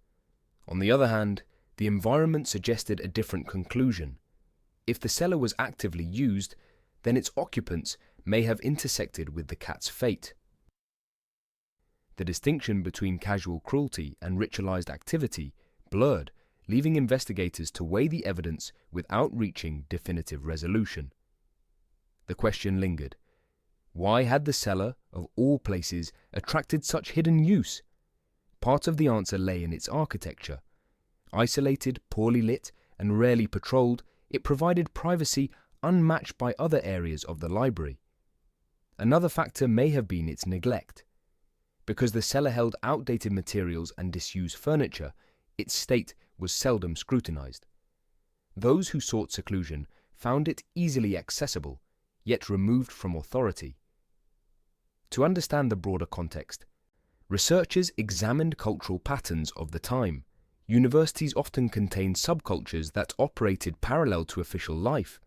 On the other hand, the environment suggested a different conclusion. If the cellar was actively used, then its occupants may have intersected with the cat's fate. The distinction between casual cruelty and ritualized activity blurred, leaving investigators to weigh the evidence without reaching definitive resolution. The question lingered. Why had the cellar, of all places, attracted such hidden use? Part of the answer lay in its architecture. Isolated, poorly lit, and rarely patrolled, it provided privacy unmatched by other areas of the library. Another factor may have been its neglect. Because the cellar held outdated materials and disused furniture, its state was seldom scrutinized. Those who sought seclusion found it easily accessible, yet removed from authority. To understand the broader context, researchers examined cultural patterns of the time. Universities often contained subcultures that operated parallel to official life.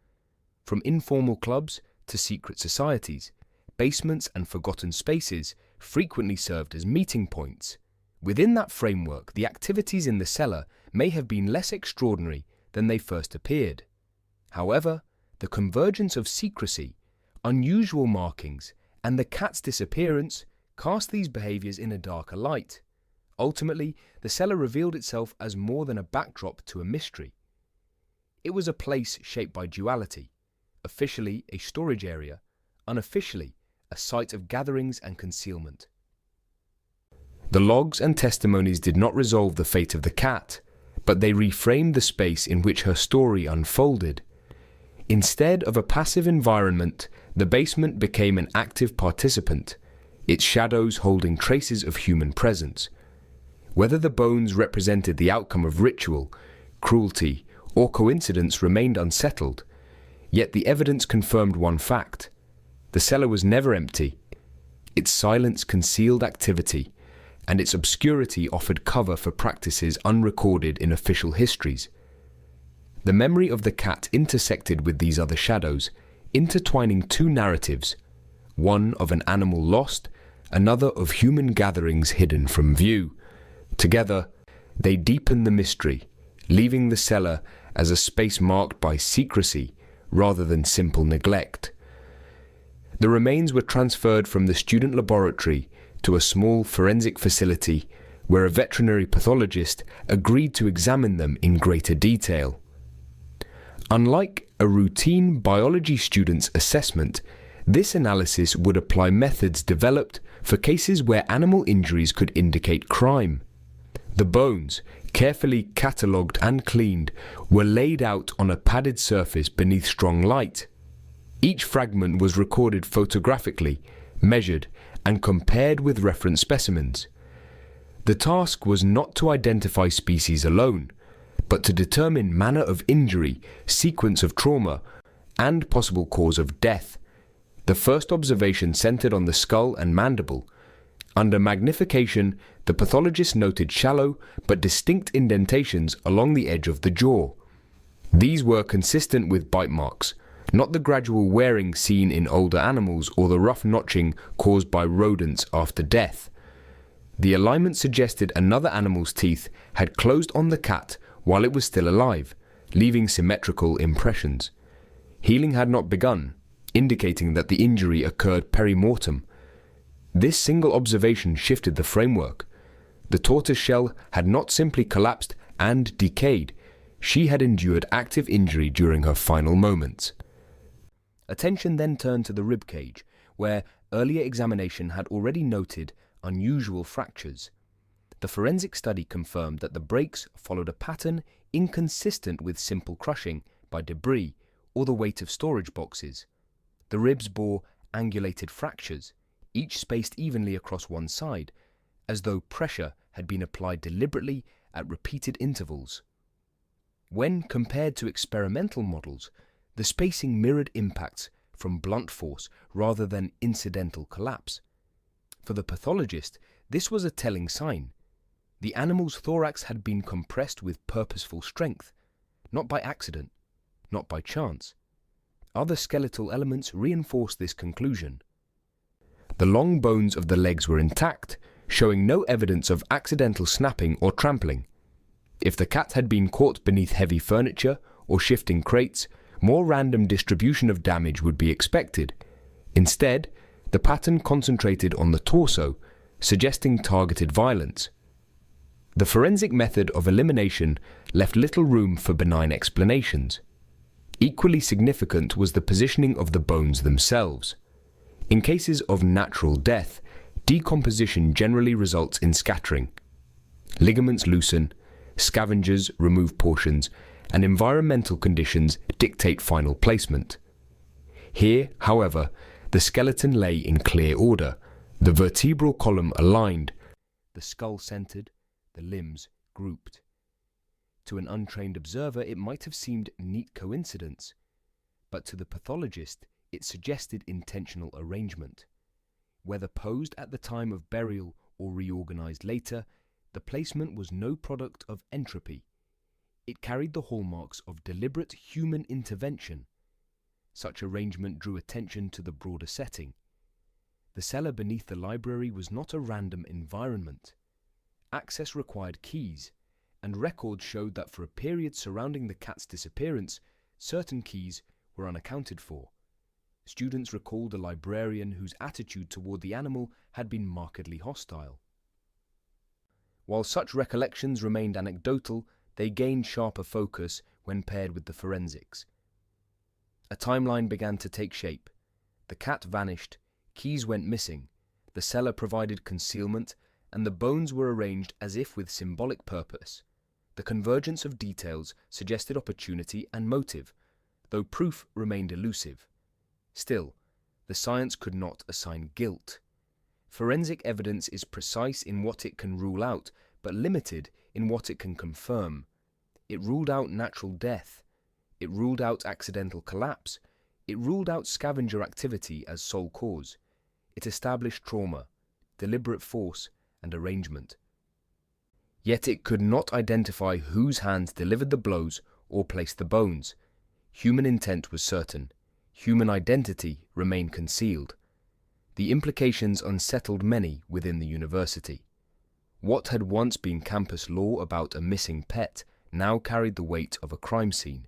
From informal clubs to secret societies, basements and forgotten spaces frequently served as meeting points. Within that framework, the activities in the cellar may have been less extraordinary than they first appeared. However, the convergence of secrecy, unusual markings, and the cat's disappearance cast these behaviors in a darker light. Ultimately, the cellar revealed itself as more than a backdrop to a mystery. It was a place shaped by duality, officially a storage area, unofficially a site of gatherings and concealment. The logs and testimonies did not resolve the fate of the cat, but they reframed the space in which her story unfolded. Instead of a passive environment, the basement became an active participant, its shadows holding traces of human presence. Whether the bones represented the outcome of ritual, cruelty, or coincidence remained unsettled, yet the evidence confirmed one fact: the cellar was never empty. Its silence concealed activity, and its obscurity offered cover for practices unrecorded in official histories. The memory of the cat intersected with these other shadows, intertwining two narratives, one of an animal lost, another of human gatherings hidden from view. Together, they deepened the mystery, leaving the cellar as a space marked by secrecy rather than simple neglect. The remains were transferred from the student laboratory to a small forensic facility where a veterinary pathologist agreed to examine them in greater detail. Unlike a routine biology student's assessment, this analysis would apply methods developed for cases where animal injuries could indicate crime. The bones, carefully catalogued and cleaned, were laid out on a padded surface beneath strong light. Each fragment was recorded photographically, measured, and compared with reference specimens. The task was not to identify species alone, but to determine manner of injury, sequence of trauma, and possible cause of death. The first observation centered on the skull and mandible. Under magnification, the pathologist noted shallow but distinct indentations along the edge of the jaw. These were consistent with bite marks, not the gradual wearing seen in older animals or the rough notching caused by rodents after death. The alignment suggested another animal's teeth had closed on the cat while it was still alive, leaving symmetrical impressions. Healing had not begun, indicating that the injury occurred peri-mortem. This single observation shifted the framework. The tortoiseshell had not simply collapsed and decayed, she had endured active injury during her final moments. Attention then turned to the rib cage, where earlier examination had already noted unusual fractures. The forensic study confirmed that the breaks followed a pattern inconsistent with simple crushing by debris or the weight of storage boxes. The ribs bore angulated fractures, each spaced evenly across one side, as though pressure had been applied deliberately at repeated intervals. When compared to experimental models, the spacing mirrored impacts from blunt force rather than incidental collapse. For the pathologist, this was a telling sign. The animal's thorax had been compressed with purposeful strength, not by accident, not by chance. Other skeletal elements reinforced this conclusion. The long bones of the legs were intact, showing no evidence of accidental snapping or trampling. If the cat had been caught beneath heavy furniture or shifting crates, more random distribution of damage would be expected. Instead, the pattern concentrated on the torso, suggesting targeted violence. The forensic method of elimination left little room for benign explanations. Equally significant was the positioning of the bones themselves. In cases of natural death, decomposition generally results in scattering. Ligaments loosen, scavengers remove portions, and environmental conditions dictate final placement. Here, however, the skeleton lay in clear order, the vertebral column aligned, the skull centered, the limbs grouped. To an untrained observer, it might have seemed neat coincidence, but to the pathologist, it suggested intentional arrangement. Whether posed at the time of burial or reorganized later, the placement was no product of entropy. It carried the hallmarks of deliberate human intervention. Such arrangement drew attention to the broader setting. The cellar beneath the library was not a random environment. Access required keys, and records showed that for a period surrounding the cat's disappearance, certain keys were unaccounted for. Students recalled a librarian whose attitude toward the animal had been markedly hostile. While such recollections remained anecdotal, they gained sharper focus when paired with the forensics. A timeline began to take shape. The cat vanished, keys went missing, the cellar provided concealment, and the bones were arranged as if with symbolic purpose. The convergence of details suggested opportunity and motive, though proof remained elusive. Still, the science could not assign guilt. Forensic evidence is precise in what it can rule out, but limited in what it can confirm. It ruled out natural death. It ruled out accidental collapse. It ruled out scavenger activity as sole cause. It established trauma, deliberate force, and arrangement. Yet it could not identify whose hands delivered the blows or placed the bones. Human intent was certain. Human identity remained concealed. The implications unsettled many within the university. What had once been campus law about a missing pet now carried the weight of a crime scene.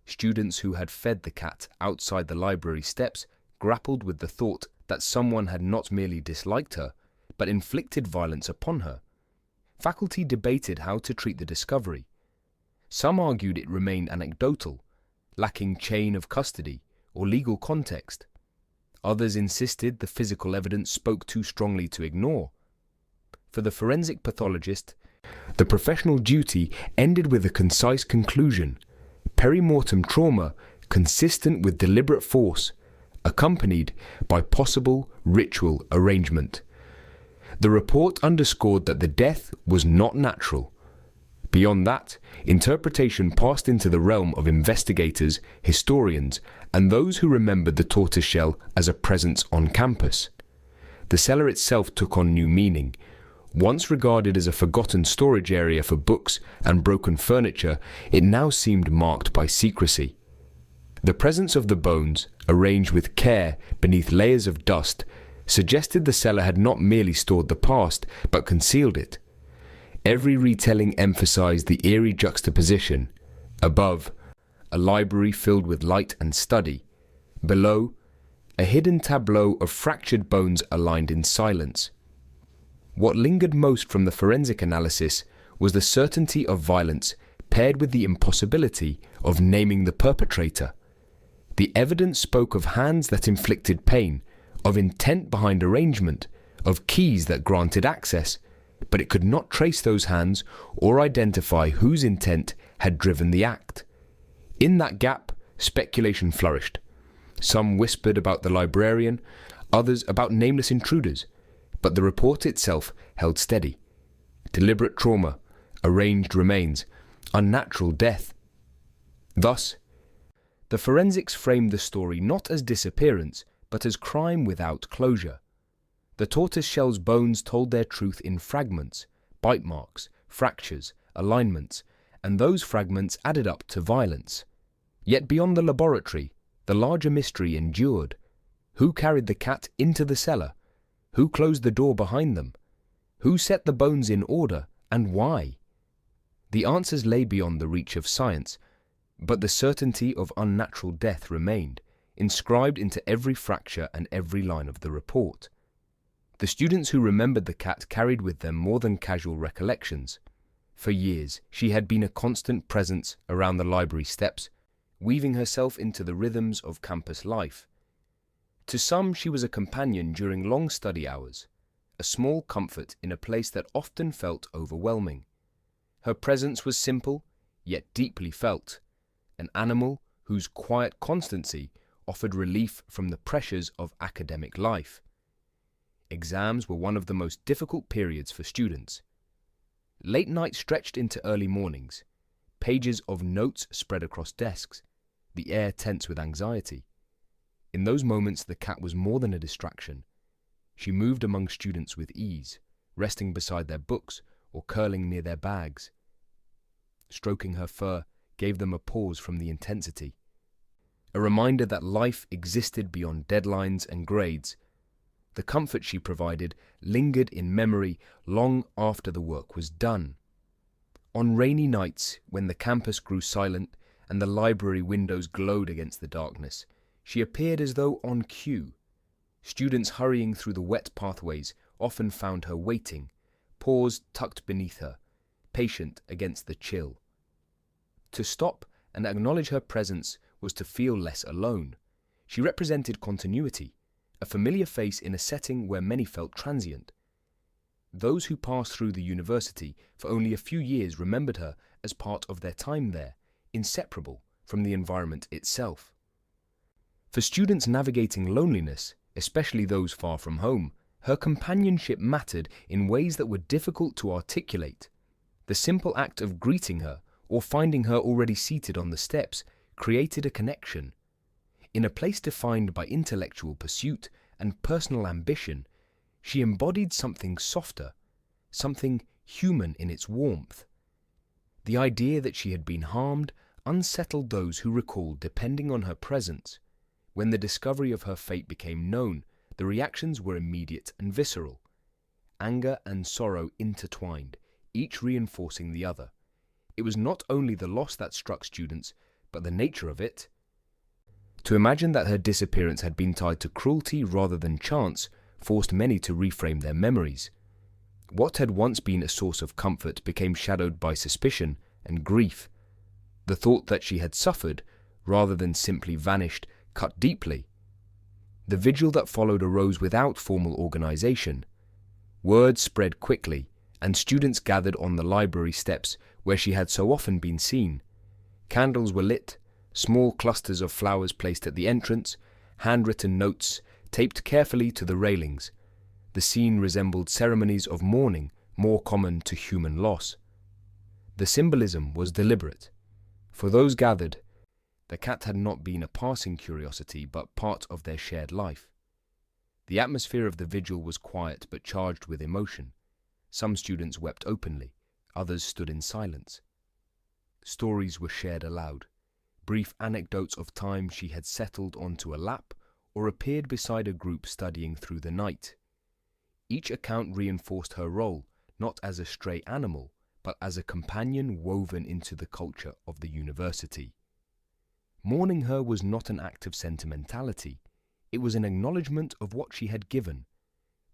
Students who had fed the cat outside the library steps grappled with the thought that someone had not merely disliked her, but inflicted violence upon her. Faculty debated how to treat the discovery. Some argued it remained anecdotal, lacking chain of custody or legal context. Others insisted the physical evidence spoke too strongly to ignore. For the forensic pathologist, the professional duty ended with a concise conclusion: perimortem trauma consistent with deliberate force, accompanied by possible ritual arrangement. The report underscored that the death was not natural. Beyond that, interpretation passed into the realm of investigators, historians, and those who remembered the tortoiseshell as a presence on campus. The cellar itself took on new meaning. Once regarded as a forgotten storage area for books and broken furniture, it now seemed marked by secrecy. The presence of the bones, arranged with care beneath layers of dust, suggested the cellar had not merely stored the past, but concealed it. Every retelling emphasized the eerie juxtaposition. Above, a library filled with light and study. Below, a hidden tableau of fractured bones aligned in silence. What lingered most from the forensic analysis was the certainty of violence paired with the impossibility of naming the perpetrator. The evidence spoke of hands that inflicted pain, of intent behind arrangement, of keys that granted access, but it could not trace those hands or identify whose intent had driven the act. In that gap, speculation flourished. Some whispered about the librarian, others about nameless intruders, but the report itself held steady. Deliberate trauma, arranged remains, unnatural death. Thus, the forensics framed the story not as disappearance, but as crime without closure. The tortoiseshell's bones told their truth in fragments, bite marks, fractures, alignments, and those fragments added up to violence. Yet beyond the laboratory, the larger mystery endured. Who carried the cat into the cellar? Who closed the door behind them? Who set the bones in order, and why? The answers lay beyond the reach of science, but the certainty of unnatural death remained, inscribed into every fracture and every line of the report. The students who remembered the cat carried with them more than casual recollections. For years, she had been a constant presence around the library steps, weaving herself into the rhythms of campus life. To some, she was a companion during long study hours, a small comfort in a place that often felt overwhelming. Her presence was simple, yet deeply felt, an animal whose quiet constancy offered relief from the pressures of academic life. Exams were one of the most difficult periods for students. Late nights stretched into early mornings. Pages of notes spread across desks, the air tense with anxiety. In those moments, the cat was more than a distraction. She moved among students with ease, resting beside their books or curling near their bags. Stroking her fur gave them a pause from the intensity, a reminder that life existed beyond deadlines and grades. The comfort she provided lingered in memory long after the work was done. On rainy nights, when the campus grew silent and the library windows glowed against the darkness, she appeared as though on cue. Students hurrying through the wet pathways often found her waiting, paws tucked beneath her, patient against the chill. To stop and acknowledge her presence was to feel less alone. She represented continuity, a familiar face in a setting where many felt transient. Those who passed through the university for only a few years remembered her as part of their time there, inseparable from the environment itself. For students navigating loneliness, especially those far from home, her companionship mattered in ways that were difficult to articulate. The simple act of greeting her or finding her already seated on the steps created a connection. In a place defined by intellectual pursuit and personal ambition, she embodied something softer, something human in its warmth. The idea that she had been harmed unsettled those who recalled depending on her presence. When the discovery of her fate became known, the reactions were immediate and visceral. Anger and sorrow intertwined, each reinforcing the other. It was not only the loss that struck students, but the nature of it. To imagine that her disappearance had been tied to cruelty rather than chance forced many to reframe their memories. What had once been a source of comfort became shadowed by suspicion and grief. The thought that she had suffered, rather than simply vanished, cut deeply. The vigil that followed arose without formal organization. Word spread quickly, and students gathered on the library steps where she had so often been seen. Candles were lit, small clusters of flowers placed at the entrance, handwritten notes taped carefully to the railings. The scene resembled ceremonies of mourning more common to human loss. The symbolism was deliberate. For those gathered, the cat had not been a passing curiosity but part of their shared life. The atmosphere of the vigil was quiet but charged with emotion. Some students wept openly, others stood in silence. Stories were shared aloud, brief anecdotes of time she had settled onto a lap or appeared beside a group studying through the night. Each account reinforced her role, not as a stray animal, but as a companion woven into the culture of the university. Mourning her was not an act of sentimentality. It was an acknowledgement of what she had given.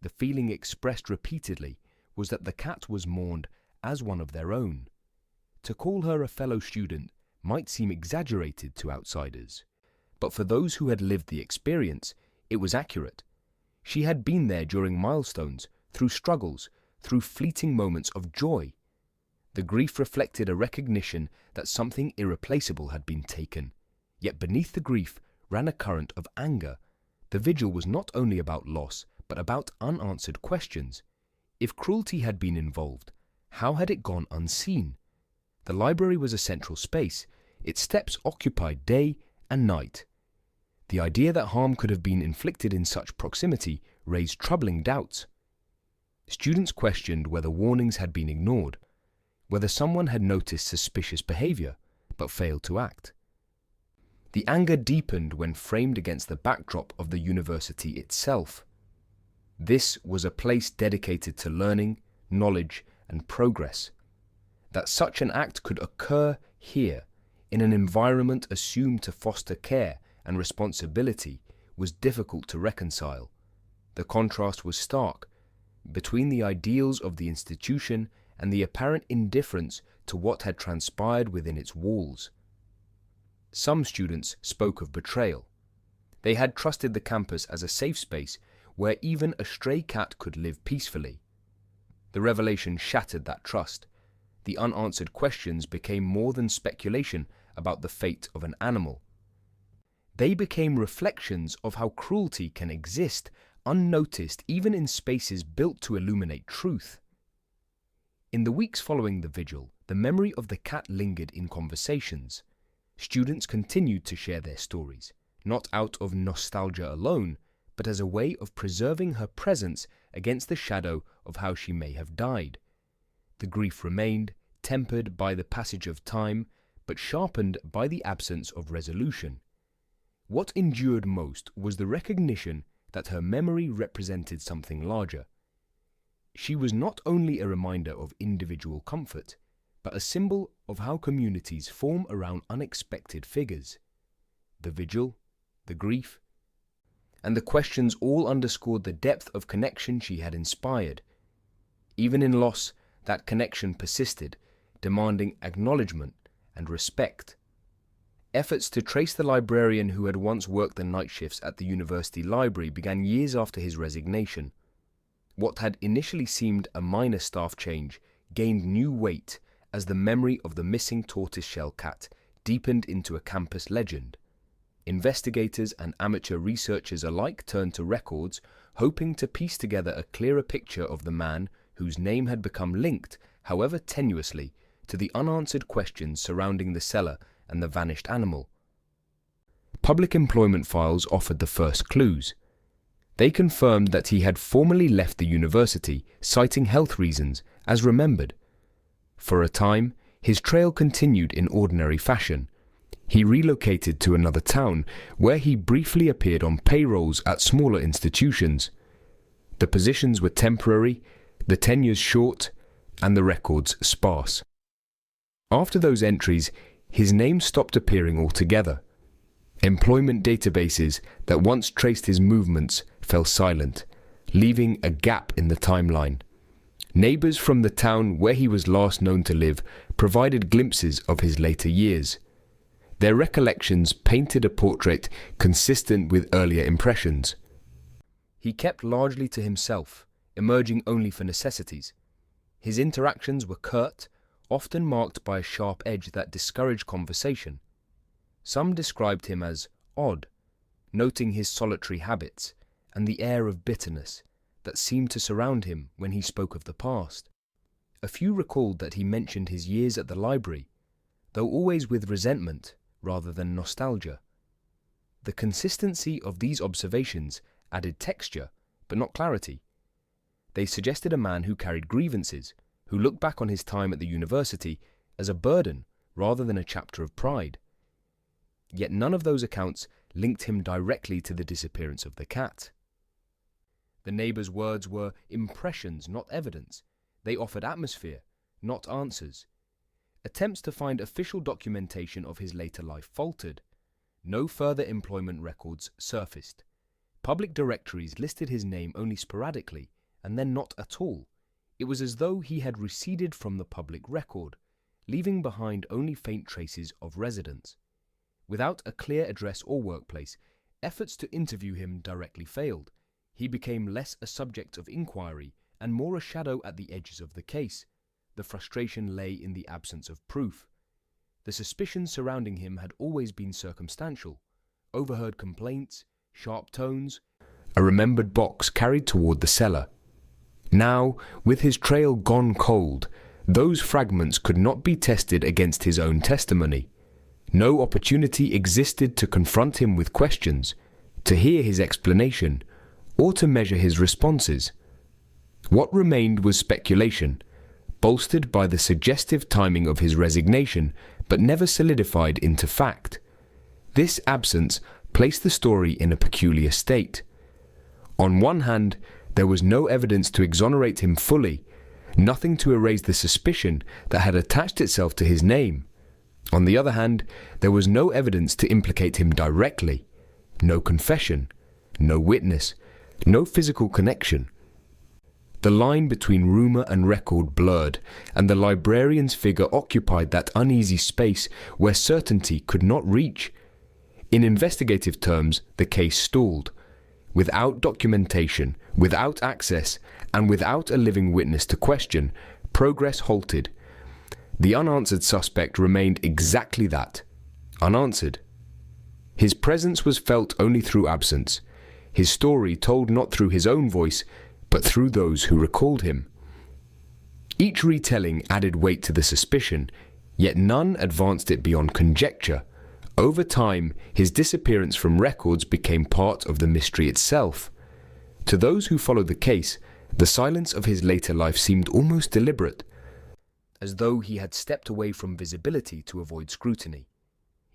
The feeling expressed repeatedly was that the cat was mourned as one of their own. To call her a fellow student might seem exaggerated to outsiders, but for those who had lived the experience, it was accurate. She had been there during milestones, through struggles, through fleeting moments of joy. The grief reflected a recognition that something irreplaceable had been taken. Yet beneath the grief ran a current of anger. The vigil was not only about loss, but about unanswered questions. If cruelty had been involved, how had it gone unseen? The library was a central space. Its steps occupied day and night. The idea that harm could have been inflicted in such proximity raised troubling doubts. Students questioned whether warnings had been ignored, whether someone had noticed suspicious behavior but failed to act. The anger deepened when framed against the backdrop of the university itself. This was a place dedicated to learning, knowledge, and progress. That such an act could occur here, in an environment assumed to foster care and responsibility, was difficult to reconcile. The contrast was stark between the ideals of the institution and the apparent indifference to what had transpired within its walls. Some students spoke of betrayal. They had trusted the campus as a safe space where even a stray cat could live peacefully. The revelation shattered that trust. The unanswered questions became more than speculation about the fate of an animal. They became reflections of how cruelty can exist unnoticed even in spaces built to illuminate truth. In the weeks following the vigil, the memory of the cat lingered in conversations. Students continued to share their stories, not out of nostalgia alone, but as a way of preserving her presence against the shadow of how she may have died. The grief remained, tempered by the passage of time, but sharpened by the absence of resolution. What endured most was the recognition that her memory represented something larger. She was not only a reminder of individual comfort, but a symbol of how communities form around unexpected figures. The vigil, the grief, and the questions all underscored the depth of connection she had inspired. Even in loss, that connection persisted, demanding acknowledgement and respect. Efforts to trace the librarian who had once worked the night shifts at the university library began years after his resignation. What had initially seemed a minor staff change gained new weight as the memory of the missing tortoiseshell cat deepened into a campus legend. Investigators and amateur researchers alike turned to records, hoping to piece together a clearer picture of the man whose name had become linked, however tenuously, to the unanswered questions surrounding the cellar and the vanished animal. Public employment files offered the first clues. They confirmed that he had formerly left the university, citing health reasons, as remembered. For a time, his trail continued in ordinary fashion. He relocated to another town, where he briefly appeared on payrolls at smaller institutions. The positions were temporary, the tenures short, and the records sparse. After those entries, his name stopped appearing altogether. Employment databases that once traced his movements fell silent, leaving a gap in the timeline. Neighbors from the town where he was last known to live provided glimpses of his later years. Their recollections painted a portrait consistent with earlier impressions. He kept largely to himself, emerging only for necessities. His interactions were curt, often marked by a sharp edge that discouraged conversation. Some described him as odd, noting his solitary habits and the air of bitterness that seemed to surround him when he spoke of the past. A few recalled that he mentioned his years at the library, though always with resentment rather than nostalgia. The consistency of these observations added texture, but not clarity. They suggested a man who carried grievances, who looked back on his time at the university as a burden rather than a chapter of pride. Yet none of those accounts linked him directly to the disappearance of the cat. The neighbors' words were impressions, not evidence. They offered atmosphere, not answers. Attempts to find official documentation of his later life faltered. No further employment records surfaced. Public directories listed his name only sporadically, and then not at all. It was as though he had receded from the public record, leaving behind only faint traces of residence. Without a clear address or workplace, efforts to interview him directly failed. He became less a subject of inquiry and more a shadow at the edges of the case. The frustration lay in the absence of proof. The suspicions surrounding him had always been circumstantial. Overheard complaints, sharp tones, a remembered box carried toward the cellar. Now, with his trail gone cold, those fragments could not be tested against his own testimony. No opportunity existed to confront him with questions, to hear his explanation, or to measure his responses. What remained was speculation, bolstered by the suggestive timing of his resignation, but never solidified into fact. This absence placed the story in a peculiar state. On one hand, there was no evidence to exonerate him fully, nothing to erase the suspicion that had attached itself to his name. On the other hand, there was no evidence to implicate him directly, no confession, no witness, no physical connection. The line between rumor and record blurred, and the librarian's figure occupied that uneasy space where certainty could not reach. In investigative terms, the case stalled. Without documentation, without access, and without a living witness to question, progress halted. The unanswered suspect remained exactly that, unanswered. His presence was felt only through absence. his story told not through his own voice, but through those who recalled him. Each retelling added weight to the suspicion, yet none advanced it beyond conjecture. Over time, his disappearance from records became part of the mystery itself. To those who followed the case, the silence of his later life seemed almost deliberate, as though he had stepped away from visibility to avoid scrutiny.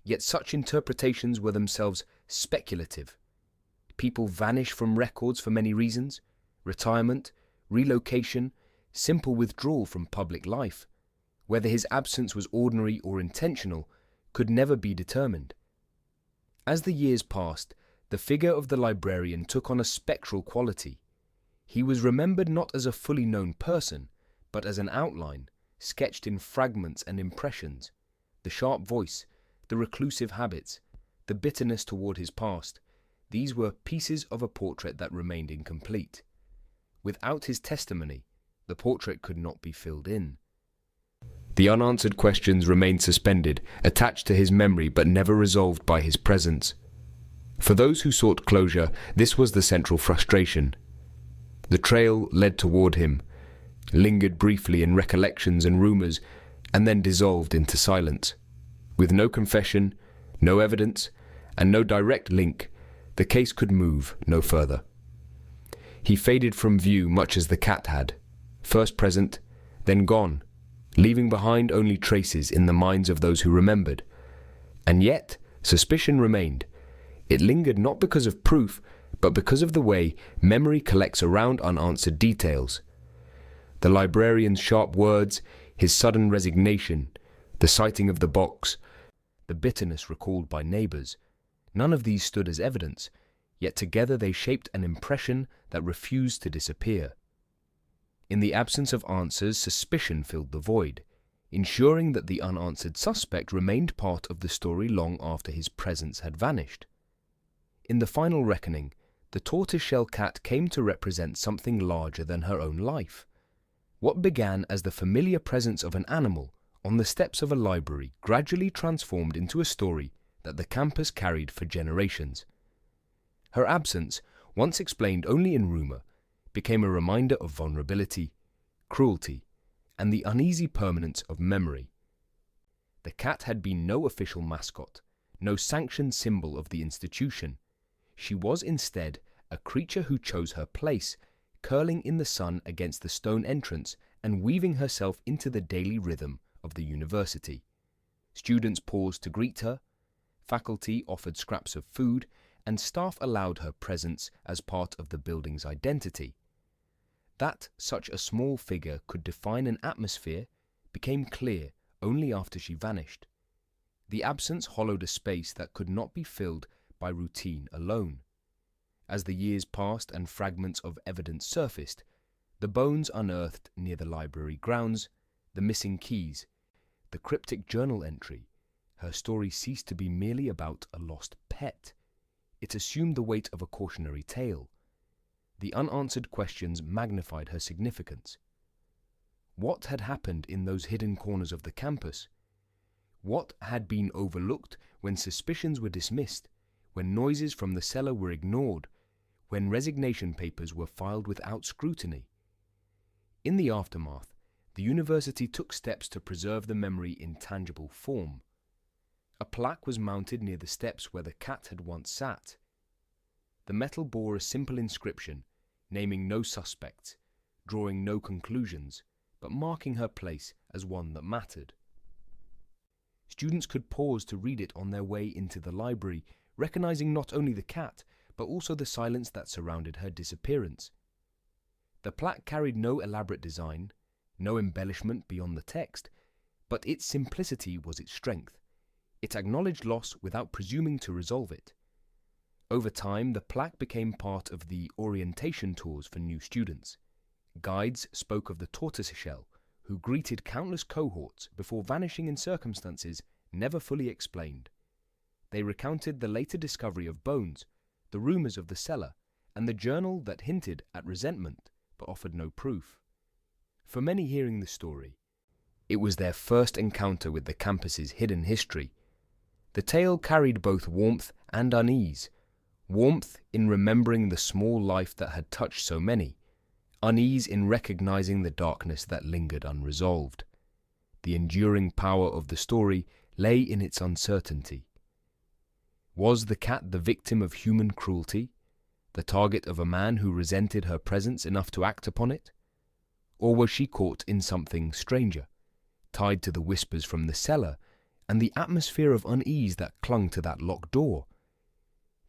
Yet such interpretations were themselves speculative. People vanish from records for many reasons: retirement, relocation, simple withdrawal from public life. Whether his absence was ordinary or intentional could never be determined. As the years passed, the figure of the librarian took on a spectral quality. He was remembered not as a fully known person, but as an outline, sketched in fragments and impressions. The sharp voice, the reclusive habits, the bitterness toward his past, these were pieces of a portrait that remained incomplete. Without his testimony, the portrait could not be filled in. The unanswered questions remained suspended, attached to his memory but never resolved by his presence. For those who sought closure, this was the central frustration. The trail led toward him, lingered briefly in recollections and rumors, and then dissolved into silence. With no confession, no evidence, and no direct link, the case could move no further. He faded from view much as the cat had, first present, then gone, leaving behind only traces in the minds of those who remembered. And yet, suspicion remained. It lingered not because of proof, but because of the way memory collects around unanswered details. The librarian's sharp words, his sudden resignation, the sighting of the box, the bitterness recalled by neighbors, none of these stood as evidence, yet together they shaped an impression that refused to disappear. In the absence of answers, suspicion filled the void, ensuring that the unanswered suspect remained part of the story long after his presence had vanished. In the final reckoning, the tortoiseshell cat came to represent something larger than her own life. What began as the familiar presence of an animal on the steps of a library gradually transformed into a story that the campus carried for generations. Her absence, once explained only in rumor, became a reminder of vulnerability, cruelty, and the uneasy permanence of memory. The cat had been no official mascot, no sanctioned symbol of the institution. She was instead a creature who chose her place, curling in the sun against the stone entrance and weaving herself into the daily rhythm of the university. Students paused to greet her, faculty offered scraps of food, and staff allowed her presence as part of the building's identity. That such a small figure could define an atmosphere became clear only after she vanished. The absence hollowed a space that could not be filled by routine alone. As the years passed and fragments of evidence surfaced, the bones unearthed near the library grounds, the missing keys, the cryptic journal entry, her story ceased to be merely about a lost pet. It assumed the weight of a cautionary tale. The unanswered questions magnified her significance. What had happened in those hidden corners of the campus? What had been overlooked when suspicions were dismissed, when noises from the cellar were ignored, when resignation papers were filed without scrutiny? In the aftermath, the university took steps to preserve the memory in tangible form. A plaque was mounted near the steps where the cat had once sat. The metal bore a simple inscription, naming no suspects, drawing no conclusions, but marking her place as one that mattered. Students could pause to read it on their way into the library, recognizing not only the cat, but also the silence that surrounded her disappearance. The plaque carried no elaborate design, no embellishment beyond the text, but its simplicity was its strength. It acknowledged loss without presuming to resolve it. Over time, the plaque became part of the orientation tours for new students. Guides spoke of the tortoiseshell, who greeted countless cohorts before vanishing in circumstances never fully explained. They recounted the later discovery of bones, the rumors of the cellar, and the journal that hinted at resentment but offered no proof. For many hearing the story, it was their first encounter with the campus's hidden history. The tale carried both warmth and unease, warmth in remembering the small life that had touched so many, unease in recognizing the darkness that lingered unresolved. The enduring power of the story lay in its uncertainty. Was the cat the victim of human cruelty, the target of a man who resented her presence enough to act upon it? Or was she caught in something stranger, tied to the whispers from the cellar and the atmosphere of unease that clung to that locked door?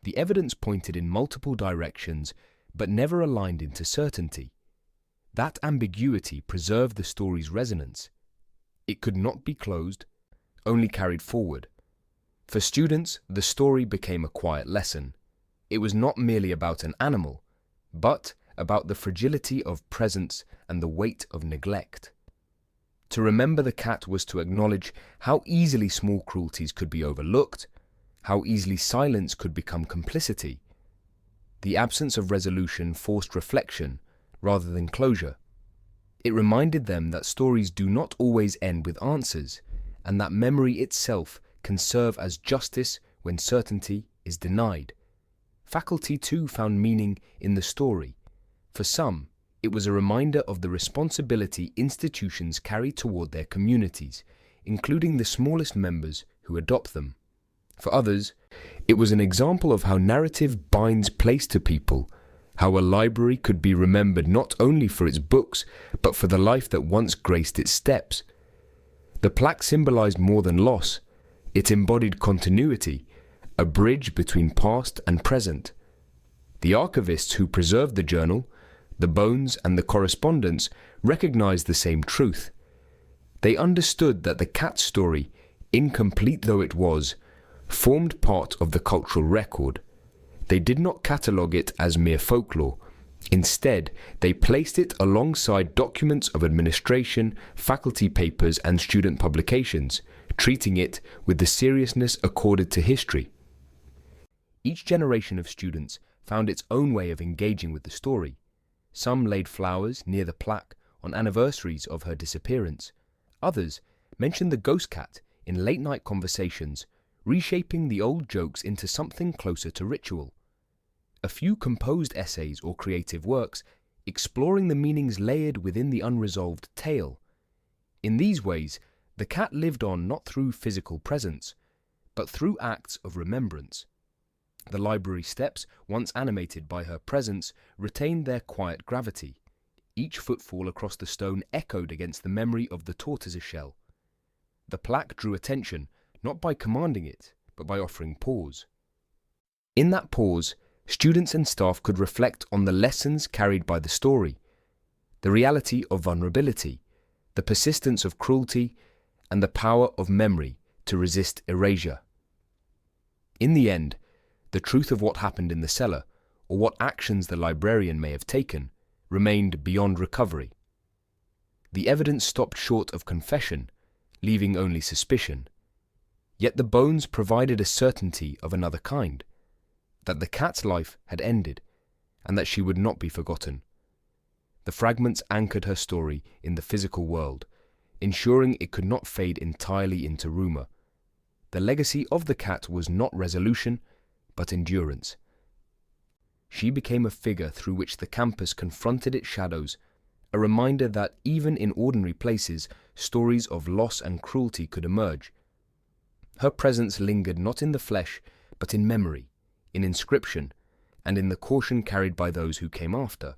The evidence pointed in multiple directions, but never aligned into certainty. That ambiguity preserved the story's resonance. It could not be closed, only carried forward. For students, the story became a quiet lesson. It was not merely about an animal, but about the fragility of presence and the weight of neglect. To remember the cat was to acknowledge how easily small cruelties could be overlooked, how easily silence could become complicity. The absence of resolution forced reflection rather than closure. It reminded them that stories do not always end with answers, and that memory itself can serve as justice when certainty is denied. Faculty too found meaning in the story. For some, it was a reminder of the responsibility institutions carry toward their communities, including the smallest members who adopt them. For others, it was an example of how narrative binds place to people, how a library could be remembered not only for its books, but for the life that once graced its steps. The plaque symbolized more than loss. It embodied continuity, a bridge between past and present. The archivists who preserved the journal, the bones and the correspondence recognized the same truth. They understood that the cat's story, incomplete though it was, formed part of the cultural record. They did not catalogue it as mere folklore. Instead, they placed it alongside documents of administration, faculty papers, and student publications, treating it with the seriousness accorded to history. Each generation of students found its own way of engaging with the story. Some laid flowers near the plaque on anniversaries of her disappearance. Others mentioned the ghost cat in late-night conversations, reshaping the old jokes into something closer to ritual. A few composed essays or creative works, exploring the meanings layered within the unresolved tale. In these ways, the cat lived on not through physical presence, but through acts of remembrance. The library steps, once animated by her presence, retained their quiet gravity. Each footfall across the stone echoed against the memory of the tortoiseshell. The plaque drew attention, not by commanding it, but by offering pause. In that pause, students and staff could reflect on the lessons carried by the story, the reality of vulnerability, the persistence of cruelty, and the power of memory to resist erasure. In the end, the truth of what happened in the cellar, or what actions the librarian may have taken, remained beyond recovery. The evidence stopped short of confession, leaving only suspicion. Yet the bones provided a certainty of another kind, that the cat's life had ended, and that she would not be forgotten. The fragments anchored her story in the physical world, ensuring it could not fade entirely into rumor. The legacy of the cat was not resolution, but endurance. She became a figure through which the campus confronted its shadows, a reminder that even in ordinary places, stories of loss and cruelty could emerge. Her presence lingered not in the flesh, but in memory, in inscription, and in the caution carried by those who came after.